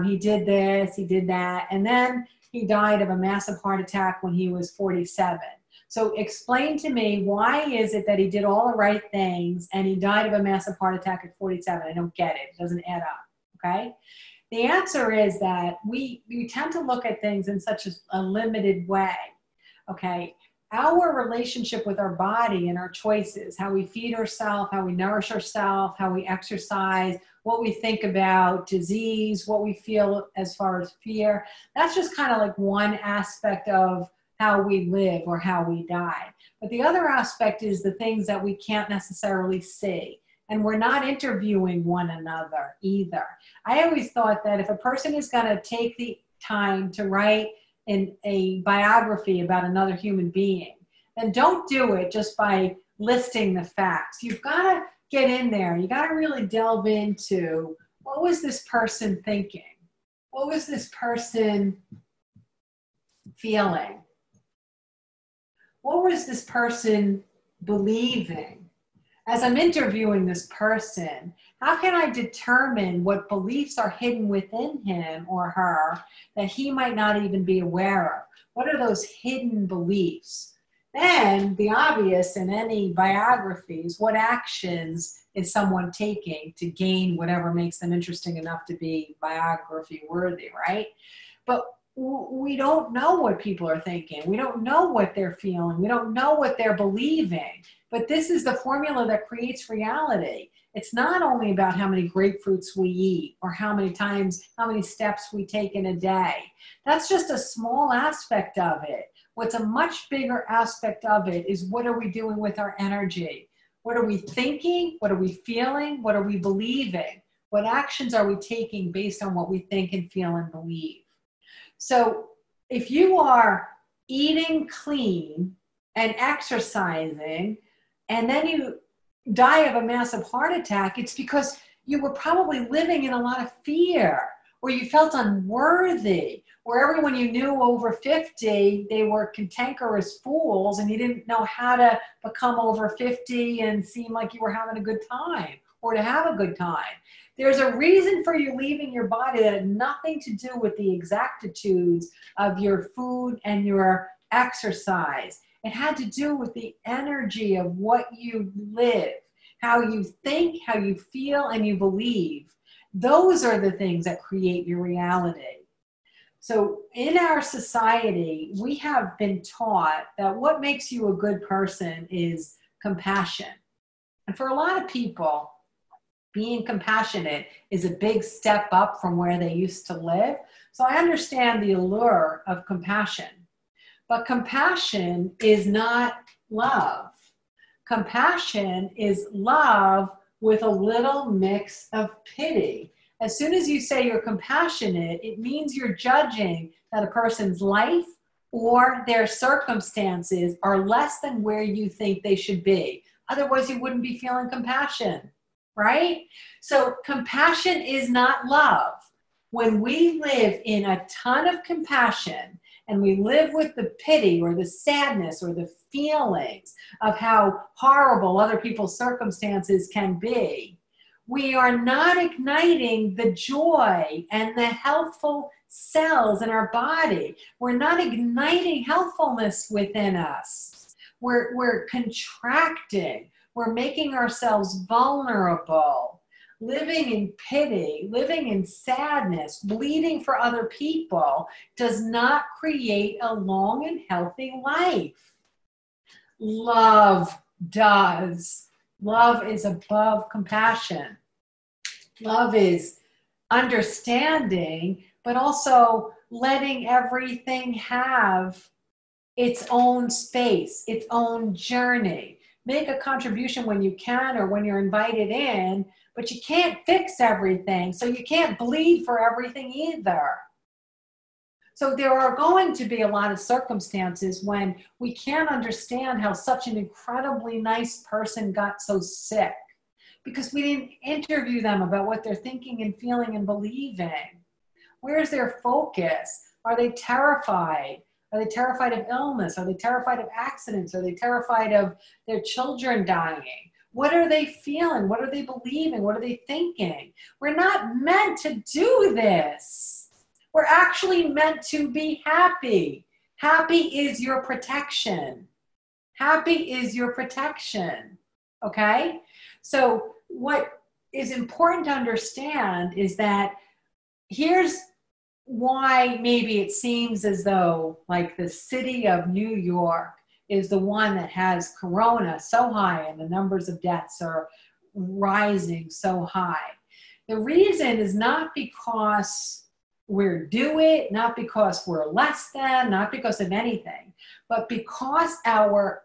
A: he did this, he did that, and then he died of a massive heart attack when he was 47. So explain to me, why is it that he did all the right things and he died of a massive heart attack at 47? I don't get it. It doesn't add up, okay? The answer is that we tend to look at things in such a limited way, okay? Our relationship with our body and our choices, how we feed ourselves, how we nourish ourselves, how we exercise, what we think about disease, what we feel as far as fear, that's just kind of like one aspect of how we live or how we die. But the other aspect is the things that we can't necessarily see. And we're not interviewing one another either. I always thought that if a person is going to take the time to write in a biography about another human being, then don't do it just by listing the facts. You've got to get in there. You got to really delve into, what was this person thinking? What was this person feeling? What was this person believing? As I'm interviewing this person, how can I determine what beliefs are hidden within him or her that he might not even be aware of? What are those hidden beliefs? Then the obvious in any biographies, what actions is someone taking to gain whatever makes them interesting enough to be biography worthy, right? But we don't know what people are thinking. We don't know what they're feeling. We don't know what they're believing. But this is the formula that creates reality. It's not only about how many grapefruits we eat or how many steps we take in a day. That's just a small aspect of it. What's a much bigger aspect of it is, what are we doing with our energy? What are we thinking? What are we feeling? What are we believing? What actions are we taking based on what we think and feel and believe? So if you are eating clean and exercising, and then you die of a massive heart attack, it's because you were probably living in a lot of fear, or you felt unworthy, or everyone you knew over 50, they were cantankerous fools, and you didn't know how to become over 50 and seem like you were having a good time, or to have a good time. There's a reason for you leaving your body that had nothing to do with the exactitudes of your food and your exercise. It had to do with the energy of what you live, how you think, how you feel, and you believe. Those are the things that create your reality. So in our society, we have been taught that what makes you a good person is compassion. And for a lot of people, being compassionate is a big step up from where they used to live. So I understand the allure of compassion. But compassion is not love. Compassion is love with a little mix of pity. As soon as you say you're compassionate, it means you're judging that a person's life or their circumstances are less than where you think they should be. Otherwise, you wouldn't be feeling compassion, right? So compassion is not love. When we live in a ton of compassion, and we live with the pity or the sadness or the feelings of how horrible other people's circumstances can be, we are not igniting the joy and the healthful cells in our body. We're not igniting healthfulness within us. We're contracting. We're making ourselves vulnerable. living in pity, living in sadness, bleeding for other people does not create a long and healthy life. Love does. Love is above compassion. Love is understanding, but also letting everything have its own space, its own journey. Make a contribution when you can or when you're invited in, but you can't fix everything, so you can't bleed for everything either. So there are going to be a lot of circumstances when we can't understand how such an incredibly nice person got so sick because we didn't interview them about what they're thinking and feeling and believing. Where's their focus? Are they terrified? Are they terrified of illness? Are they terrified of accidents? Are they terrified of their children dying? What are they feeling? What are they believing? What are they thinking? We're not meant to do this. We're actually meant to be happy. Happy is your protection. Happy is your protection. Okay? So what is important to understand is that here's why maybe it seems as though like the city of New York is the one that has corona so high and the numbers of deaths are rising so high. The reason is not because we're do it, not because we're less than, not because of anything, but because our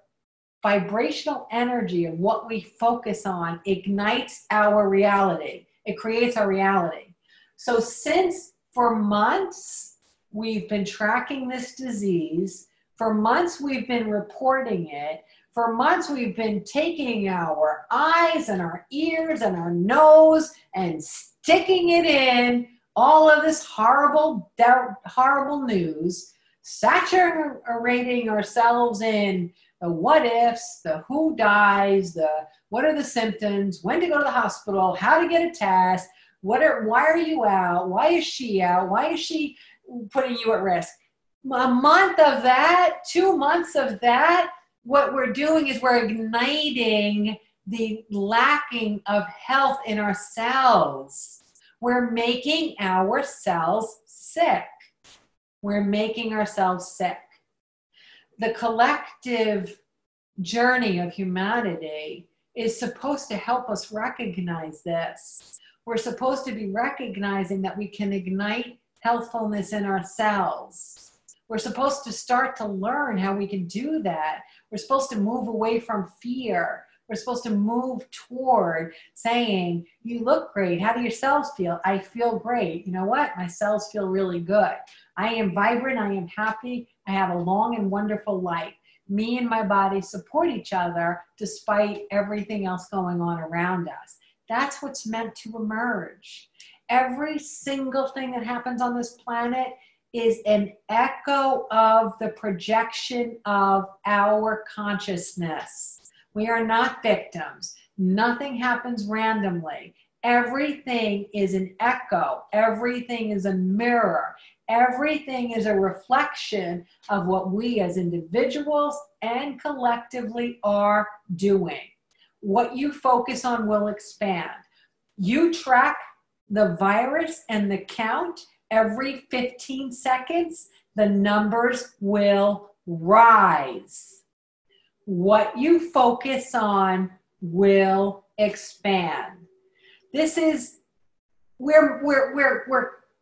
A: vibrational energy of what we focus on ignites our reality. It creates our reality. So since for months we've been tracking this disease, for months we've been reporting it, for months we've been taking our eyes and our ears and our nose and sticking it in all of this horrible news, saturating ourselves in the what ifs, the who dies, the what are the symptoms, when to go to the hospital, how to get a test, why are you out, why is she out, why is she putting you at risk? A month of that, 2 months of that, what we're doing is we're igniting the lacking of health in our cells. We're making ourselves sick. We're making ourselves sick. The collective journey of humanity is supposed to help us recognize this. We're supposed to be recognizing that we can ignite healthfulness in ourselves. We're supposed to start to learn how we can do that. We're supposed to move away from fear. We're supposed to move toward saying, you look great. How do your cells feel? I feel great. You know what? My cells feel really good. I am vibrant. I am happy. I have a long and wonderful life. Me and my body support each other despite everything else going on around us. That's what's meant to emerge. Every single thing that happens on this planet is an echo of the projection of our consciousness. We are not victims. Nothing happens randomly. Everything is an echo. Everything is a mirror. Everything is a reflection of what we as individuals and collectively are doing. What you focus on will expand. You track the virus and the count every 15 seconds, the numbers will rise. What you focus on will expand. This is, we're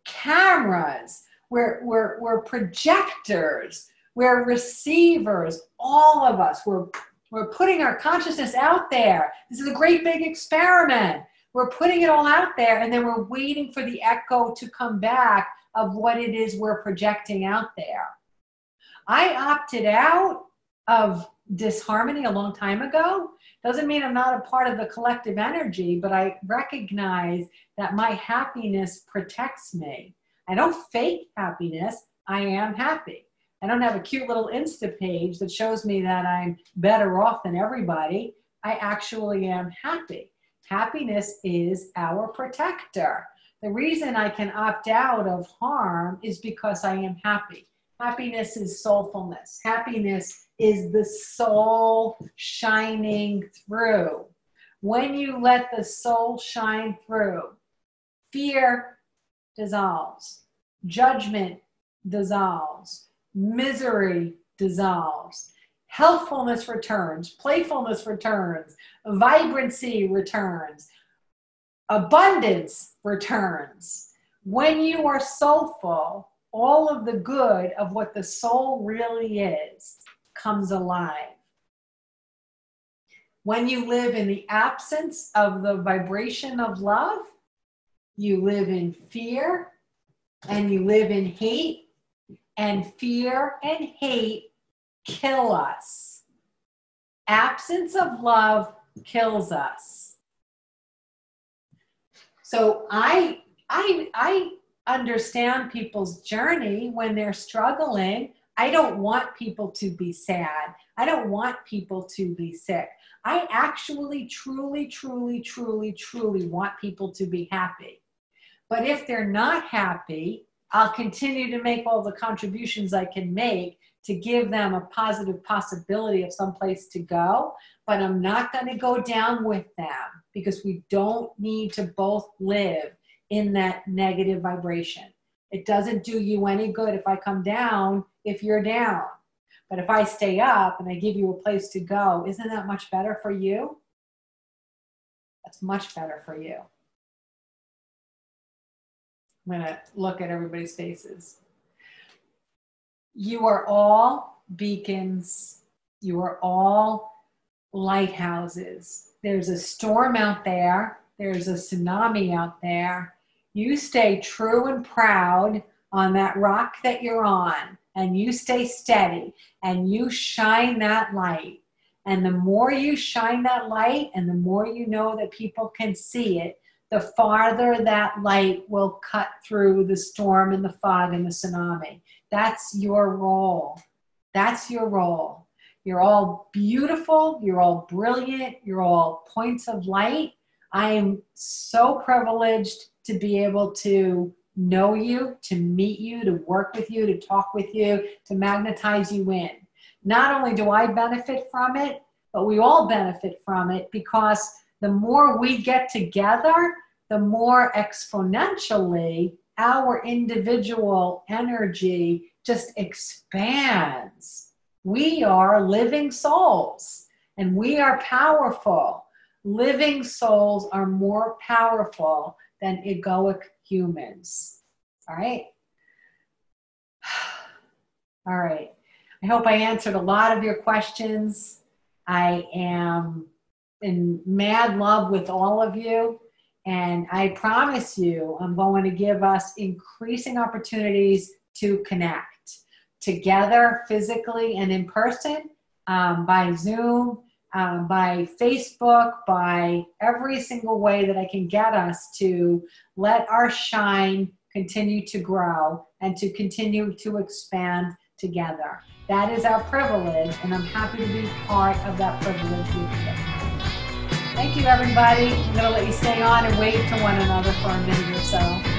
A: cameras, we're projectors, we're receivers, all of us. We're putting our consciousness out there. This is a great big experiment. We're putting it all out there, and then we're waiting for the echo to come back of what it is we're projecting out there. I opted out of disharmony a long time ago. Doesn't mean I'm not a part of the collective energy, but I recognize that my happiness protects me. I don't fake happiness. I am happy. I don't have a cute little Insta page that shows me that I'm better off than everybody. I actually am happy. Happiness is our protector. The reason I can opt out of harm is because I am happy. Happiness is soulfulness. Happiness is the soul shining through. When you let the soul shine through, fear dissolves, judgment dissolves, misery dissolves, healthfulness returns, playfulness returns, vibrancy returns, abundance returns. When you are soulful, all of the good of what the soul really is comes alive. When you live in the absence of the vibration of love, you live in fear and you live in hate, and fear and hate kill us. Absence of love kills us. So I understand people's journey when they're struggling. I don't want people to be sad. I don't want people to be sick. I actually, truly, truly, truly, truly want people to be happy. But if they're not happy, I'll continue to make all the contributions I can make to give them a positive possibility of someplace to go. But I'm not going to go down with them, because we don't need to both live in that negative vibration. It doesn't do you any good if I come down if you're down. But if I stay up and I give you a place to go, isn't that much better for you? That's much better for you. I'm going to look at everybody's faces. You are all beacons. You are all lighthouses. There's a storm out there. There's a tsunami out there. You stay true and proud on that rock that you're on, and you stay steady, and you shine that light. And the more you shine that light, and the more you know that people can see it, the farther that light will cut through the storm and the fog and the tsunami. That's your role. That's your role. You're all beautiful. You're all brilliant. You're all points of light. I am so privileged to be able to know you, to meet you, to work with you, to talk with you, to magnetize you in. Not only do I benefit from it, but we all benefit from it, because the more we get together, the more exponentially our individual energy just expands. We are living souls, and we are powerful. Living souls are more powerful than egoic humans. All right? All right. I hope I answered a lot of your questions. I am in mad love with all of you. And I promise you, I'm going to give us increasing opportunities to connect together physically and in person, by Zoom, by Facebook, by every single way that I can get us to let our shine continue to grow and to continue to expand together. That is our privilege, and I'm happy to be part of that privilege with you. Thank you, everybody. I'm going to let you stay on and wave to one another for a minute or so.